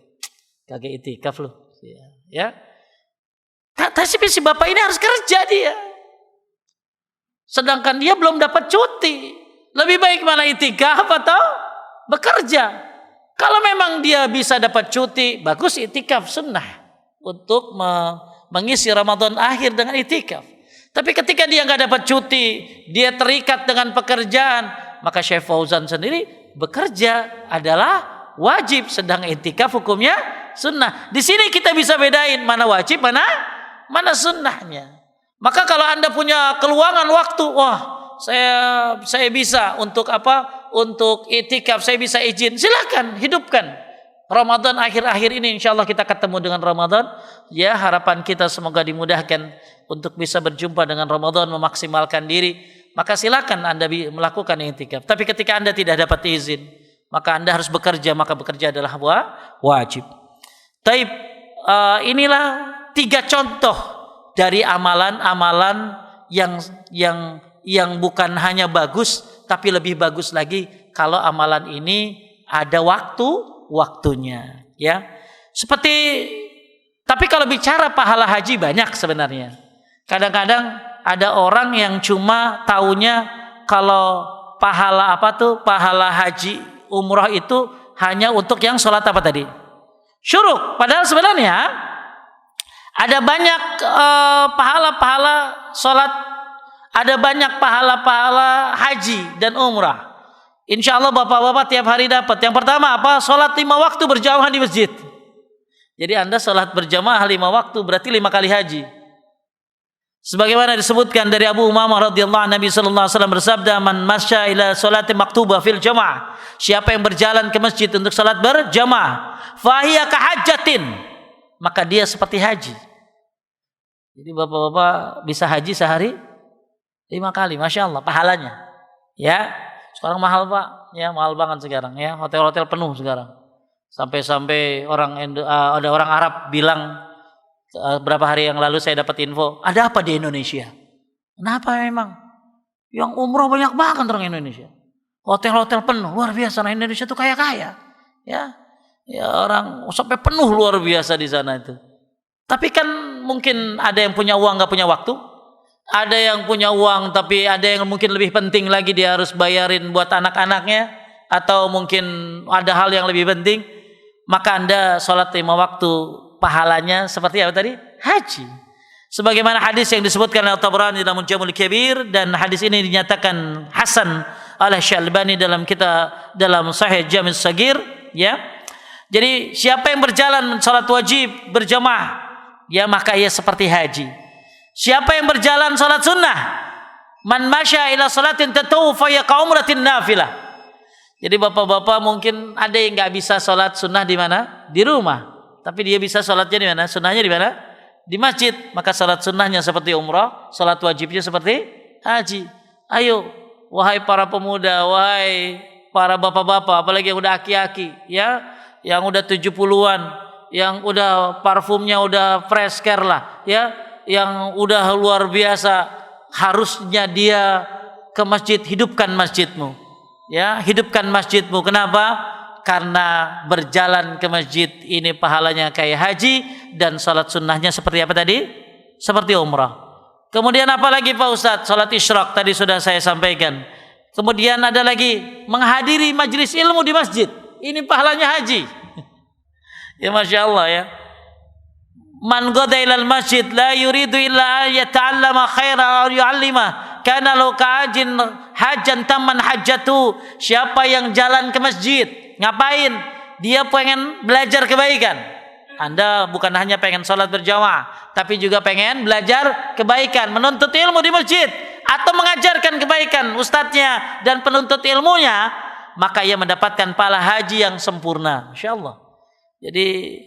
Kagak itikaf loh. Ya. Tapi si bapak ini harus kerja dia. Sedangkan dia belum dapat cuti. Lebih baik mana itikaf atau bekerja. Kalau memang dia bisa dapat cuti, bagus itikaf sunnah. Untuk mengisi Ramadan akhir dengan itikaf. Tapi ketika dia nggak dapat cuti, dia terikat dengan pekerjaan, maka Syekh Fauzan sendiri bekerja adalah wajib, sedang itikaf hukumnya sunnah. Di sini kita bisa bedain mana wajib, mana sunnahnya. Maka kalau Anda punya keluangan waktu, wah saya bisa untuk apa? Untuk itikaf, saya bisa izin, silakan hidupkan. Ramadan akhir-akhir ini insyaallah kita ketemu dengan Ramadan. Ya, harapan kita semoga dimudahkan untuk bisa berjumpa dengan Ramadan, memaksimalkan diri. Maka silakan Anda melakukan itikaf. Tapi ketika Anda tidak dapat izin, maka Anda harus bekerja, maka bekerja adalah wajib. Taib, inilah 3 contoh dari amalan-amalan yang bukan hanya bagus, tapi lebih bagus lagi kalau amalan ini ada waktunya, ya. Tapi kalau bicara pahala haji banyak sebenarnya. Kadang-kadang ada orang yang cuma taunya kalau pahala haji umrah itu hanya untuk yang sholat apa tadi? Syuruk. Padahal sebenarnya ada banyak pahala-pahala sholat, ada banyak pahala-pahala haji dan umrah. Insya Allah bapak-bapak tiap hari dapat. Yang pertama apa? Sholat 5 waktu berjamaah di masjid. Jadi Anda sholat berjamaah 5 waktu berarti 5 kali haji. Sebagaimana disebutkan dari Abu Umamah radhiyallahu anhu, Nabi sallallahu alaihi wasallam bersabda, "Man masya ila salati maktubah fil jamaah." Siapa yang berjalan ke masjid untuk salat berjamaah, fahiya kahajjatin, maka dia seperti haji. Jadi bapak-bapak bisa haji sehari 5 kali, masya Allah pahalanya. Ya, sekarang mahal Pak, ya mahal banget sekarang. Ya, hotel-hotel penuh sekarang. Sampai-sampai ada orang Arab bilang. Berapa hari yang lalu saya dapat info, ada apa di Indonesia? Kenapa memang? Yang umroh banyak banget orang Indonesia. Hotel-hotel penuh, luar biasa. Nah, Indonesia tuh kaya-kaya. Ya orang sampai penuh luar biasa di sana itu. Tapi kan mungkin ada yang punya uang nggak punya waktu. Ada yang punya uang tapi ada yang mungkin lebih penting lagi dia harus bayarin buat anak-anaknya. Atau mungkin ada hal yang lebih penting. Maka Anda sholat 5 waktu pahalanya seperti apa tadi? Haji. Sebagaimana hadis yang disebutkan oleh Tabrani dalam Mujamul Kabir, dan hadis ini dinyatakan hasan oleh Syalbani dalam Sahih Jami' Shagir, ya. Jadi siapa yang berjalan salat wajib berjamaah, ya maka ia seperti haji. Siapa yang berjalan salat sunnah, man masya ila salatin tatawuf fa ya umratin nafilah. Jadi bapak-bapak mungkin ada yang enggak bisa salat sunnah di mana? Di rumah. Tapi dia bisa sholatnya di mana? Sunnahnya di mana? Di masjid. Maka sholat sunnahnya seperti umrah, sholat wajibnya seperti haji. Ayo, wahai para pemuda, wahai para bapak-bapak, apalagi yang udah aki-aki, ya, yang udah 70-an, yang udah parfumnya udah fresh care lah, ya, yang udah luar biasa, harusnya dia ke masjid, hidupkan masjidmu. Ya, hidupkan masjidmu. Kenapa? Karena berjalan ke masjid ini pahalanya kayak haji, dan salat sunnahnya seperti apa tadi? Seperti umrah. Kemudian apa lagi Pak Ustadz? Salat isyraq tadi sudah saya sampaikan. Kemudian ada lagi menghadiri majelis ilmu di masjid. Ini pahalanya haji. Ya Masya Allah ya. Man ghada ilal masjid la yuridu illa yata'allama khairan aw yu'allima kana law ka'ajin hajjan tamman hajjatu. Siapa yang jalan ke masjid, ngapain? Dia pengen belajar kebaikan. Anda bukan hanya pengen sholat berjamaah, tapi juga pengen belajar kebaikan, menuntut ilmu di masjid atau mengajarkan kebaikan ustadznya dan penuntut ilmunya, maka ia mendapatkan pahala haji yang sempurna. Masya Allah. Jadi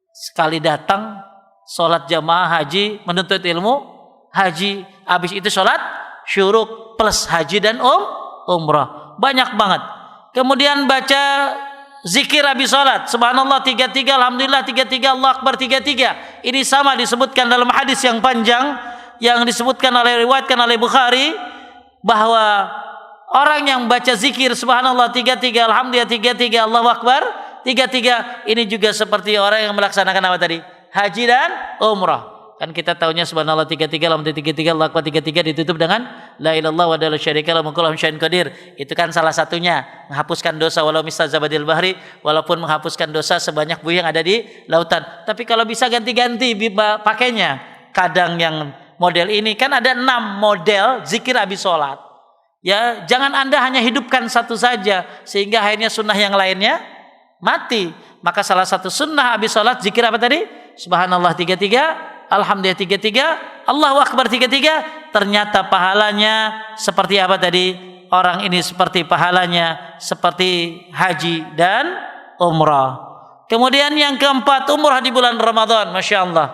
sekali datang sholat jamaah haji, menuntut ilmu haji, habis itu sholat syuruk plus haji dan umrah, banyak banget. Kemudian baca zikir habis sholat, subhanallah 33, alhamdulillah 33, Allah akbar 33. Ini sama disebutkan dalam hadis yang panjang yang disebutkan riwayatkan oleh Bukhari, bahwa orang yang baca zikir subhanallah 33, alhamdulillah 33, Allahu akbar 33, ini juga seperti orang yang melaksanakan apa tadi? Haji dan umrah. Kan kita tahunya subhanallah 33, alhamdulillah 33, Allahu akbar 33 ditutup dengan la ilaha illallah wa la syarika lahu mulku lahu syai'un qadir. Itu kan salah satunya, menghapuskan dosa walau misal zabadil bahri, walaupun menghapuskan dosa sebanyak buih yang ada di lautan. Tapi kalau bisa ganti-ganti pakainya. Kadang yang model ini kan ada 6 model zikir habis sholat. Ya, jangan Anda hanya hidupkan satu saja sehingga akhirnya sunnah yang lainnya mati. Maka salah satu sunnah habis sholat zikir apa tadi? Subhanallah 33, alhamdulillah 33, Allahu akbar 33. Ternyata pahalanya seperti apa tadi? Orang ini seperti pahalanya seperti haji dan umrah. Kemudian yang keempat, umrah di bulan Ramadan. Masya Allah.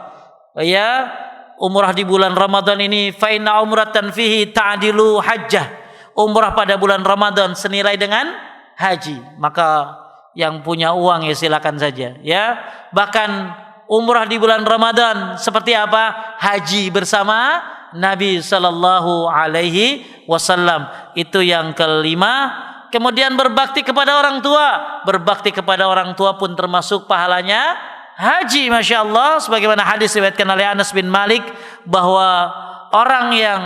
Ya, umrah di bulan Ramadan ini fa inna umratan fihi ta'dilu hajjah. Umrah pada bulan Ramadan senilai dengan haji. Maka yang punya uang ya silakan saja ya. Bahkan umrah di bulan Ramadan seperti apa? Haji bersama Nabi sallallahu alaihi wasallam. Itu yang kelima. Kemudian berbakti kepada orang tua. Berbakti kepada orang tua pun termasuk pahalanya haji. Masya Allah. Sebagaimana hadis diriwayatkan oleh Anas bin Malik, bahwa orang yang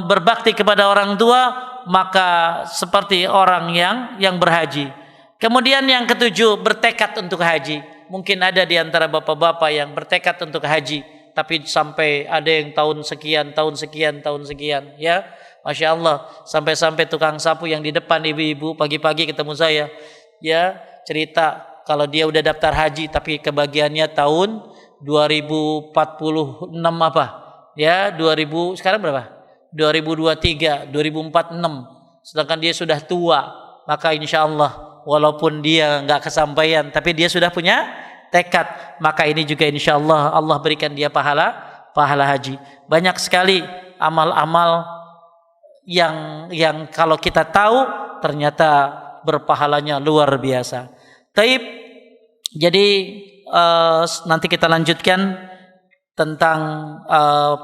berbakti kepada orang tua maka seperti orang yang berhaji. Kemudian yang ketujuh, bertekad untuk haji. Mungkin ada di antara bapak-bapak yang bertekad untuk haji, tapi sampai ada yang tahun sekian ya. Masya Allah, sampai tukang sapu yang di depan ibu-ibu pagi-pagi ketemu saya ya, cerita kalau dia udah daftar haji tapi kebagiannya tahun 2046 apa ya, 2000 sekarang berapa? 2023, 2046. Sedangkan dia sudah tua, maka insya Allah walaupun dia nggak kesampaian, tapi dia sudah punya tekad, maka ini juga insya Allah Allah berikan dia pahala haji. Banyak sekali amal-amal yang kalau kita tahu ternyata berpahalanya luar biasa. Taib. Jadi nanti kita lanjutkan tentang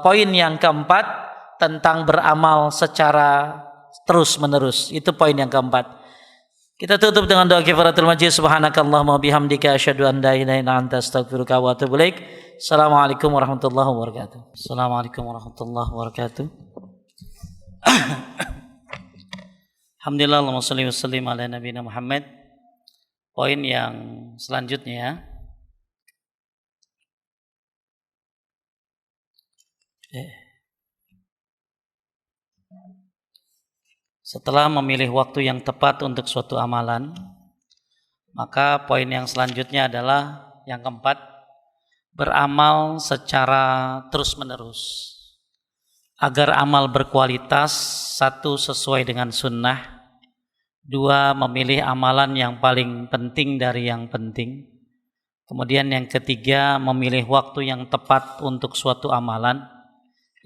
poin yang keempat, tentang beramal secara terus menerus. Itu poin yang keempat. Kita tutup dengan doa kifaratul majlis. Subhanakallahumma bihamdika asyhadu an la ilaha illa anta astaghfiruka wa atubu ilaik. Assalamualaikum warahmatullahi wabarakatuh. Assalamualaikum warahmatullahi wabarakatuh. Alhamdulillah, Allahumma shalli wa sallim ala nabiyina Muhammad. Poin yang selanjutnya setelah memilih waktu yang tepat untuk suatu amalan, maka poin yang selanjutnya adalah yang keempat, beramal secara terus-menerus agar amal berkualitas. Satu, sesuai dengan sunnah. Dua, memilih amalan yang paling penting dari yang penting. Kemudian yang ketiga, memilih waktu yang tepat untuk suatu amalan.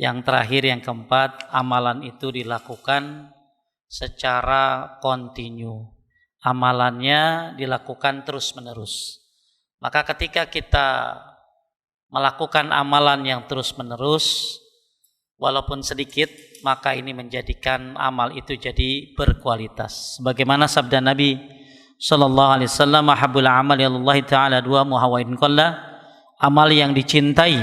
Yang terakhir, yang keempat, amalan itu dilakukan secara kontinu. Amalannya dilakukan terus-menerus. Maka ketika kita melakukan amalan yang terus-menerus, walaupun sedikit, maka ini menjadikan amal itu jadi berkualitas. Sebagaimana sabda Nabi sallallahu alaihi wasallam, "Ahabbul amali ilallahi ta'ala duwamu wa in qalla." Amal yang dicintai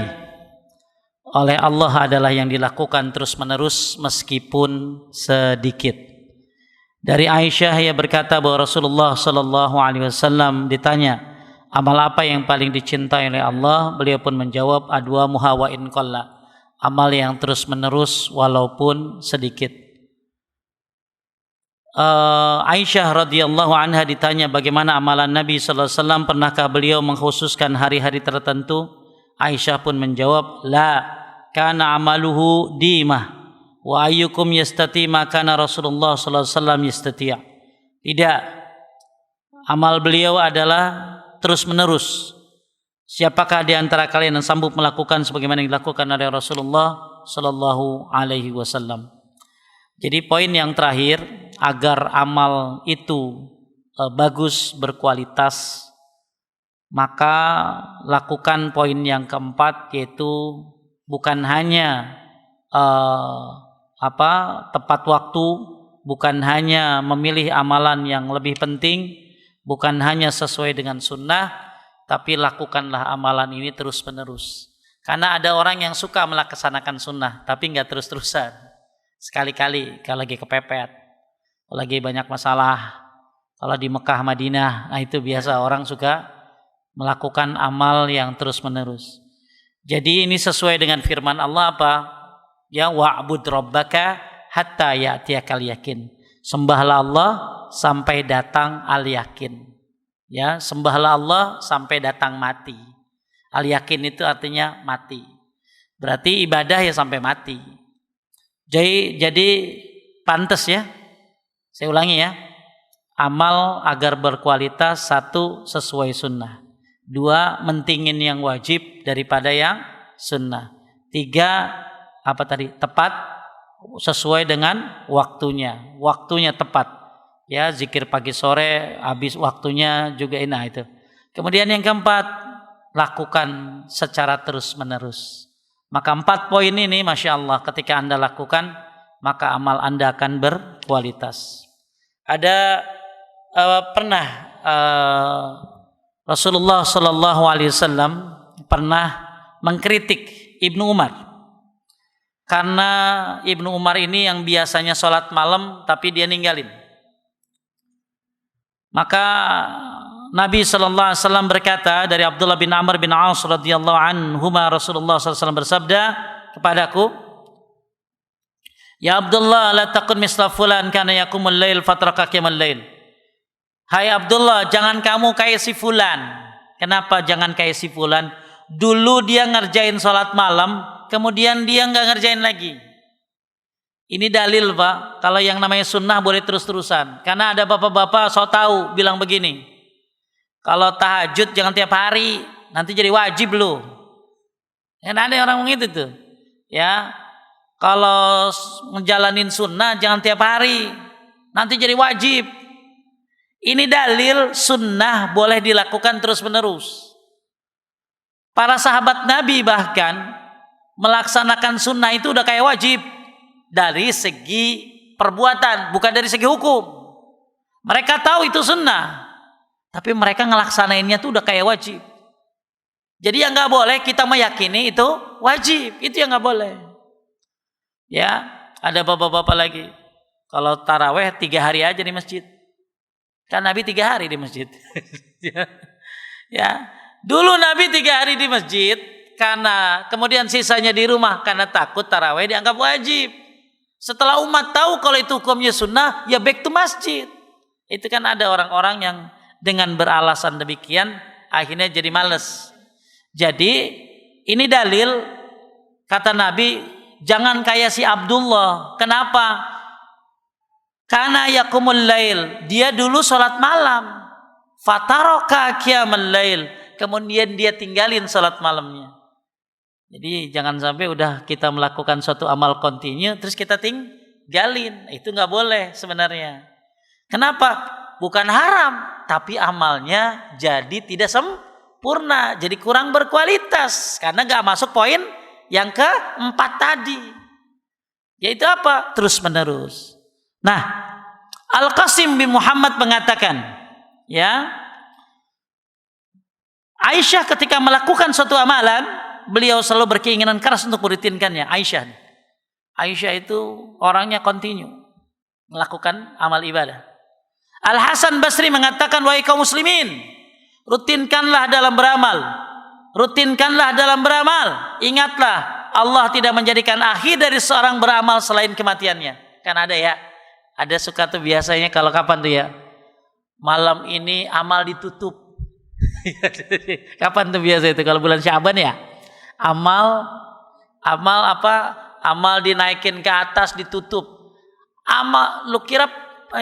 oleh Allah adalah yang dilakukan terus-menerus meskipun sedikit. Dari Aisyah, ia berkata bahwa Rasulullah sallallahu alaihi wasallam ditanya, amal apa yang paling dicintai oleh Allah? Beliau pun menjawab, adwa muha in qalla, amal yang terus menerus walaupun sedikit. Aisyah radhiyallahu anha ditanya bagaimana amalan Nabi sallallahu alaihi wasallam, pernahkah beliau mengkhususkan hari-hari tertentu? Aisyah pun menjawab, la, kana amaluhu dimah wa ayyukum yastati ma kana Rasulullah sallallahu alaihi wasallam yastati'. Tidak, amal beliau adalah terus menerus. Siapakah di antara kalian yang sanggup melakukan sebagaimana yang dilakukan oleh Rasulullah sallallahu alaihi wasallam. Jadi poin yang terakhir, agar amal itu bagus, berkualitas, maka lakukan poin yang keempat, yaitu bukan hanya tepat waktu, bukan hanya memilih amalan yang lebih penting, bukan hanya sesuai dengan sunnah, tapi lakukanlah amalan ini terus menerus. Karena ada orang yang suka melaksanakan sunnah tapi nggak terus-terusan, sekali-kali kalau lagi kepepet, kalau lagi banyak masalah. Kalau di Mekah Madinah, nah itu biasa orang suka melakukan amal yang terus menerus. Jadi ini sesuai dengan firman Allah apa? Ya, wa'bud rabbaka hatta ya'tiyakal yakin. Sembahlah Allah sampai datang al yakin. Ya, sembahlah Allah sampai datang mati. Al yakin itu artinya mati. Berarti ibadah ya sampai mati. Jadi pantas ya. Saya ulangi ya. Amal agar berkualitas, 1, sesuai sunnah. 2, mentingin yang wajib daripada yang sunnah. 3, tepat, sesuai dengan waktunya. Waktunya tepat. Ya, zikir pagi sore, habis waktunya juga itu. Kemudian yang keempat, lakukan secara terus menerus. Maka 4 poin ini, Masya Allah, ketika Anda lakukan, maka amal Anda akan berkualitas. Ada pernah Rasulullah Sallallahu Alaihi Wasallam pernah mengkritik Ibnu Umar, karena Ibnu Umar ini yang biasanya sholat malam tapi dia ninggalin. Maka Nabi Sallallahu Alaihi Wasallam berkata dari Abdullah bin Amr bin As radhiyallahu anhuma, Rasulullah Sallallahu Alaihi Wasallam bersabda kepadaku, ya Abdullah, la takun misla fulan kana yaqumul lail fatraka qiyamal lail. Hai Abdullah, jangan kamu kayak si fulan. Kenapa jangan kayak si fulan? Dulu dia ngerjain sholat malam, kemudian dia nggak ngerjain lagi. Ini dalil Pak, kalau yang namanya sunnah boleh terus-terusan. Karena ada bapak-bapak so tahu bilang begini, kalau tahajud jangan tiap hari, nanti jadi wajib loh. Ya, ada orang begitu tuh. Ya, kalau menjalanin sunnah jangan tiap hari, nanti jadi wajib. Ini dalil sunnah boleh dilakukan terus menerus. Para sahabat Nabi bahkan melaksanakan sunnah itu udah kayak wajib dari segi perbuatan, bukan dari segi hukum. Mereka tahu itu sunnah, tapi mereka ngelaksanainnya tuh udah kayak wajib. Jadi yang nggak boleh kita meyakini itu wajib, itu yang nggak boleh. Ya, ada bapak-bapak lagi kalau taraweh 3 hari aja di masjid. Kan Nabi 3 hari di masjid. Ya, dulu Nabi 3 hari di masjid, karena kemudian sisanya di rumah karena takut taraweh dianggap wajib. Setelah umat tahu kalau itu hukumnya sunnah, ya back to masjid. Itu kan ada orang-orang yang dengan beralasan demikian akhirnya jadi males. Jadi ini dalil kata Nabi, jangan kayak si Abdullah. Kenapa? Karena yaqumul lail, dia dulu sholat malam, fataraka qiyamal lail, kemudian dia tinggalin sholat malamnya. Jadi jangan sampai udah kita melakukan suatu amal continue terus kita tinggalin, itu nggak boleh sebenarnya. Kenapa? Bukan haram, tapi amalnya jadi tidak sempurna, jadi kurang berkualitas karena nggak masuk poin yang keempat tadi, yaitu apa? Terus menerus. Nah, Al-Qasim bin Muhammad mengatakan, ya, Aisyah ketika melakukan suatu amalan, beliau selalu berkeinginan keras untuk merutinkannya. Aisyah itu orangnya continue. melakukan amal ibadah. Al-Hasan Basri mengatakan, wahai kaum muslimin, rutinkanlah dalam beramal. Rutinkanlah dalam beramal. Ingatlah, Allah tidak menjadikan akhir dari seorang beramal selain kematiannya. Kan ada ya, ada suka tuh biasanya kalau kapan tuh ya, malam ini amal ditutup. Kapan tuh biasa itu kalau bulan Syaban ya? Amal apa? Amal dinaikin ke atas ditutup. Amal lu kira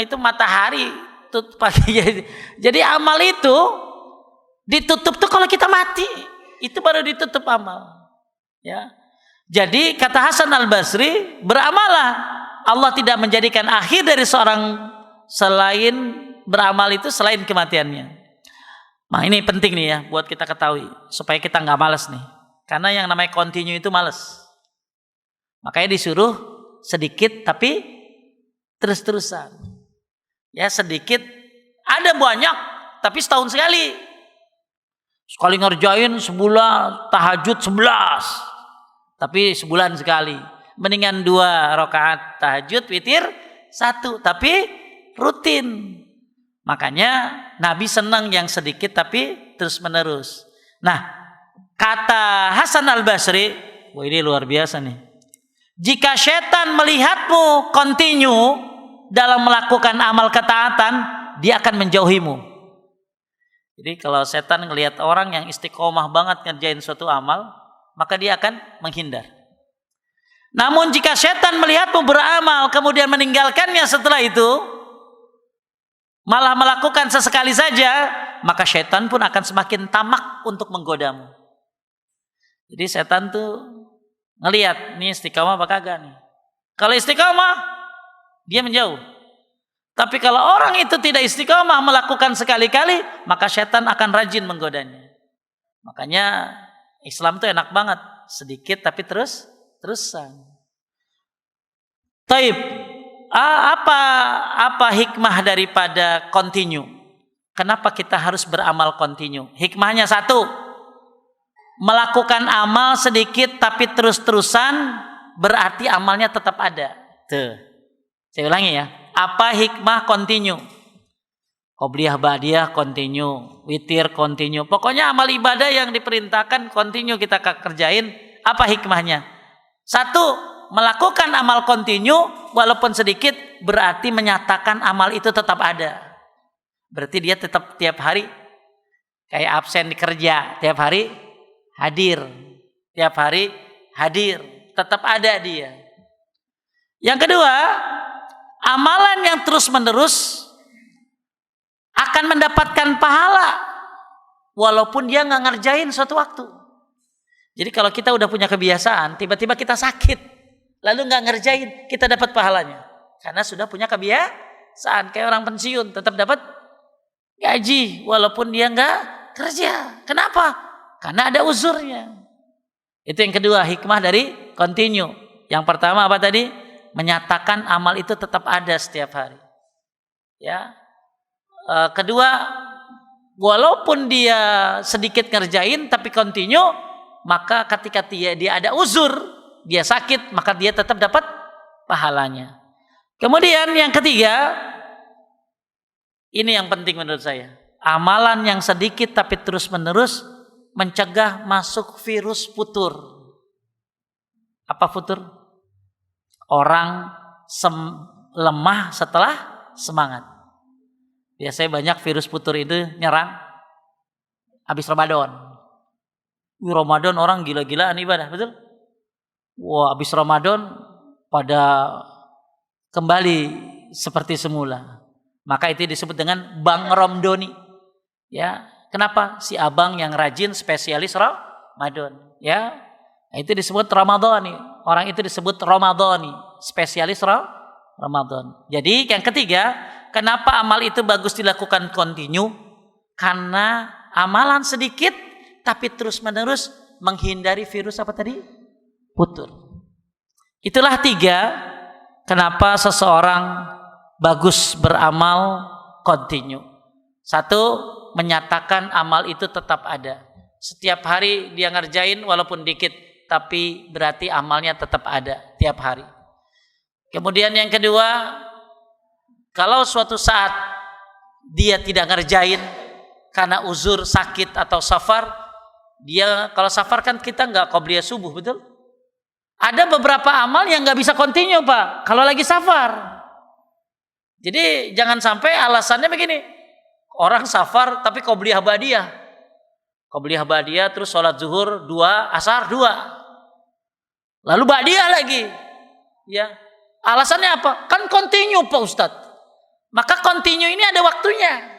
itu matahari tutup pagi. Jadi amal itu ditutup tuh kalau kita mati. Itu baru ditutup amal. Ya. Jadi kata Hasan Al-Basri, beramalah. Allah tidak menjadikan akhir dari seorang selain beramal itu selain kematiannya. Nah ini penting nih ya buat kita ketahui supaya kita nggak malas nih. Karena yang namanya continue itu malas. Makanya disuruh sedikit tapi terus-terusan. Ya sedikit, ada banyak tapi setahun sekali. Sekali ngerjain sebulan tahajud 11. Tapi sebulan sekali. Mendingan 2 rakaat tahajud witir 1 tapi rutin. Makanya Nabi senang yang sedikit tapi terus menerus. Nah, kata Hasan Al-Basri, wah ini luar biasa nih. Jika setan melihatmu continue dalam melakukan amal ketaatan, dia akan menjauhimu. Jadi kalau setan ngelihat orang yang istiqomah banget ngerjain suatu amal, maka dia akan menghindar. Namun jika setan melihatmu beramal kemudian meninggalkannya setelah itu, malah melakukan sesekali saja, maka setan pun akan semakin tamak untuk menggodamu. Jadi setan tuh ngelihat nih istiqomah apa kagak nih. Kalau istiqomah, dia menjauh. Tapi kalau orang itu tidak istiqomah melakukan sekali-kali, maka setan akan rajin menggodanya. Makanya Islam tuh enak banget, sedikit tapi terusan. Taib. Apa hikmah daripada continue? Kenapa kita harus beramal continue? Hikmahnya 1, melakukan amal sedikit tapi terus-terusan berarti amalnya tetap ada. Tuh. Saya ulangi ya. Apa hikmah continue? Qobliyah ba'diyah continue, witir continue. Pokoknya amal ibadah yang diperintahkan continue kita kerjain. Apa hikmahnya? 1, melakukan amal continue walaupun sedikit berarti menyatakan amal itu tetap ada. Berarti dia tetap tiap hari kayak absen di kerja, tiap hari hadir. Tiap hari hadir, tetap ada dia. Yang kedua, amalan yang terus-menerus akan mendapatkan pahala walaupun dia nggak ngerjain suatu waktu. Jadi kalau kita udah punya kebiasaan, tiba-tiba kita sakit lalu nggak ngerjain, kita dapat pahalanya karena sudah punya kebiasaan. Kayak orang pensiun tetap dapat gaji walaupun dia nggak kerja. Kenapa? Karena ada uzurnya. Itu yang kedua, hikmah dari continue. Yang pertama apa tadi? Menyatakan amal itu tetap ada setiap hari. Ya. Kedua, walaupun dia sedikit ngerjain tapi continue, maka ketika dia ada uzur, dia sakit, maka dia tetap dapat pahalanya. Kemudian yang ketiga, ini yang penting menurut saya. Amalan yang sedikit tapi terus menerus mencegah masuk virus futur. Apa futur? Orang lemah setelah semangat. Biasanya banyak virus futur itu nyerang habis Ramadan. Ramadan orang gila-gilaan ibadah, betul? Wah, habis Ramadan pada kembali seperti semula. Maka itu disebut dengan Bang Romdoni. Ya, kenapa? Si abang yang rajin spesialis Ramadan. Ya, itu disebut Ramadhani. Orang itu disebut Ramadhani, spesialis Ramadan. Jadi yang ketiga, kenapa amal itu bagus dilakukan continue? Karena amalan sedikit tapi terus-menerus menghindari virus apa tadi? Futur. Itulah 3 kenapa seseorang bagus beramal continue. 1, menyatakan amal itu tetap ada. Setiap hari dia ngerjain walaupun dikit, tapi berarti amalnya tetap ada tiap hari. Kemudian yang kedua, Kalau suatu saat dia tidak ngerjain karena uzur sakit atau safar, dia kalau safar kan kita nggak qobliyah subuh, betul? Ada beberapa amal yang nggak bisa continue Pak kalau lagi safar. Jadi jangan sampai alasannya begini, orang safar tapi qobliyah ba'diyah. Qobliyah ba'diyah terus sholat zuhur 2, asar 2. Lalu ba'diyah lagi. Ya. Alasannya apa? Kan continue Pak Ustadz. Maka continue ini ada waktunya.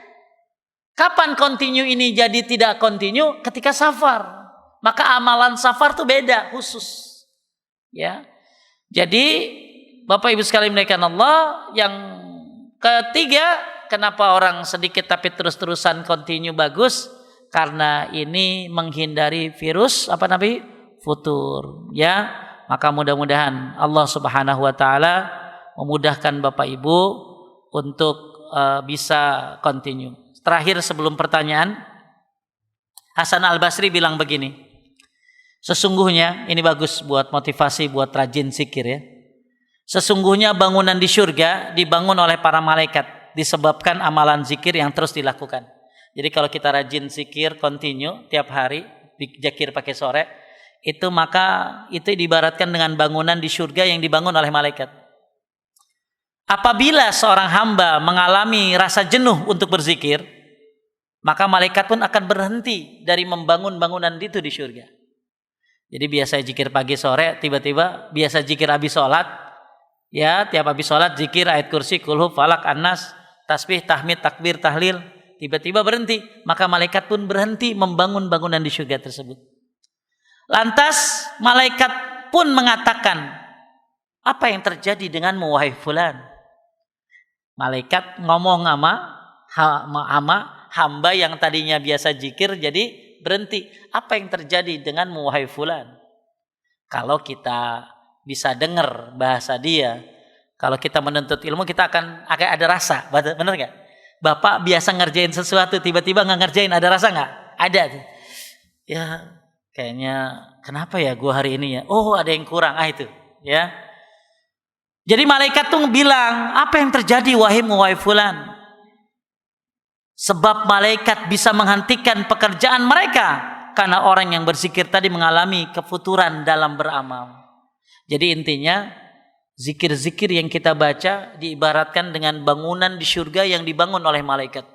Kapan continue ini jadi tidak continue? Ketika safar. Maka amalan safar tuh beda, khusus. Ya. Jadi Bapak Ibu sekalian dimuliakan Allah, yang ketiga, kenapa orang sedikit tapi terus-terusan continue bagus? Karena ini menghindari virus futur, ya. Maka mudah-mudahan Allah Subhanahu wa taala memudahkan Bapak Ibu untuk bisa continue. Terakhir sebelum pertanyaan, Hasan Al-Basri bilang begini. Sesungguhnya, ini bagus buat motivasi, buat rajin zikir ya. Sesungguhnya bangunan di surga dibangun oleh para malaikat disebabkan amalan zikir yang terus dilakukan. Jadi kalau kita rajin zikir continue tiap hari, zikir pakai sore, itu maka itu diibaratkan dengan bangunan di surga yang dibangun oleh malaikat. Apabila seorang hamba mengalami rasa jenuh untuk berzikir, maka malaikat pun akan berhenti dari membangun bangunan itu di surga. Jadi biasa zikir pagi sore, tiba-tiba biasa zikir habis sholat, ya tiap habis sholat zikir ayat kursi, kulhu, falak, annas, tasbih, tahmid, takbir, tahlil, tiba-tiba berhenti, maka malaikat pun berhenti membangun bangunan di surga tersebut. Lantas malaikat pun mengatakan, apa yang terjadi denganmu wahai fulan? Malaikat ngomong sama hamba yang tadinya biasa zikir jadi berhenti. Apa yang terjadi denganmu wahai fulan? Kalau kita bisa dengar bahasa dia, kalau kita menuntut ilmu kita akan ada rasa, benar nggak? Bapak biasa ngerjain sesuatu tiba-tiba nggak ngerjain, ada rasa nggak? Ada tuh. Ya kayaknya kenapa ya gua hari ini ya? Oh ada yang kurang, itu ya. Jadi malaikat tuh bilang, apa yang terjadi wahai fulan? Sebab malaikat bisa menghentikan pekerjaan mereka karena orang yang berzikir tadi mengalami kefuturan dalam beramal. Jadi intinya zikir-zikir yang kita baca diibaratkan dengan bangunan di surga yang dibangun oleh malaikat.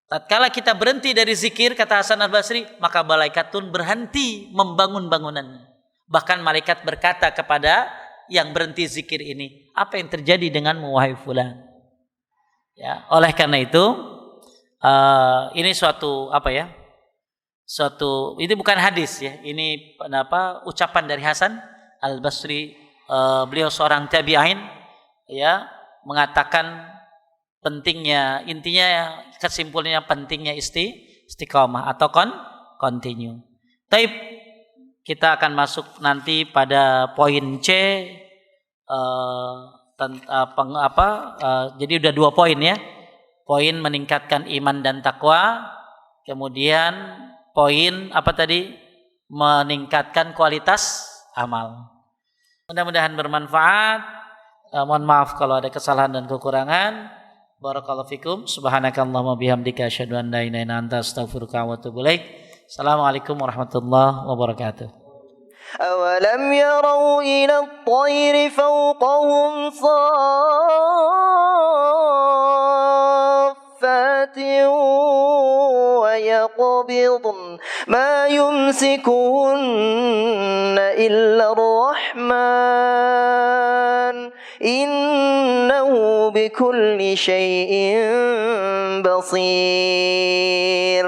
Tatkala kita berhenti dari zikir, kata Hasan Al-Basri, maka malaikat pun berhenti membangun bangunannya. Bahkan malaikat berkata kepada yang berhenti zikir ini, apa yang terjadi denganmu wahai fulan? Ya, oleh karena itu ini suatu ini bukan hadis ya, ini ucapan dari Hasan Al-Basri, beliau seorang tabi'in ya, mengatakan pentingnya, intinya kesimpulannya pentingnya istiqamah atau continue. Tapi kita akan masuk nanti pada poin C, jadi udah 2 poin ya. Poin meningkatkan iman dan takwa, kemudian poin meningkatkan kualitas amal. Mudah-mudahan bermanfaat. Mohon maaf kalau ada kesalahan dan kekurangan. Barakallahu fikum. Subhanakallahumma bihamdika asyhadu an la ilaha illa anta astaghfiruka wa atubu ilaik. Assalamualaikum warahmatullahi wabarakatuh. أولم يروا إلى الطير فوقهم صافات ويقبضن ما يمسكهن إلا الرحمن إنه بكل شيء بصير.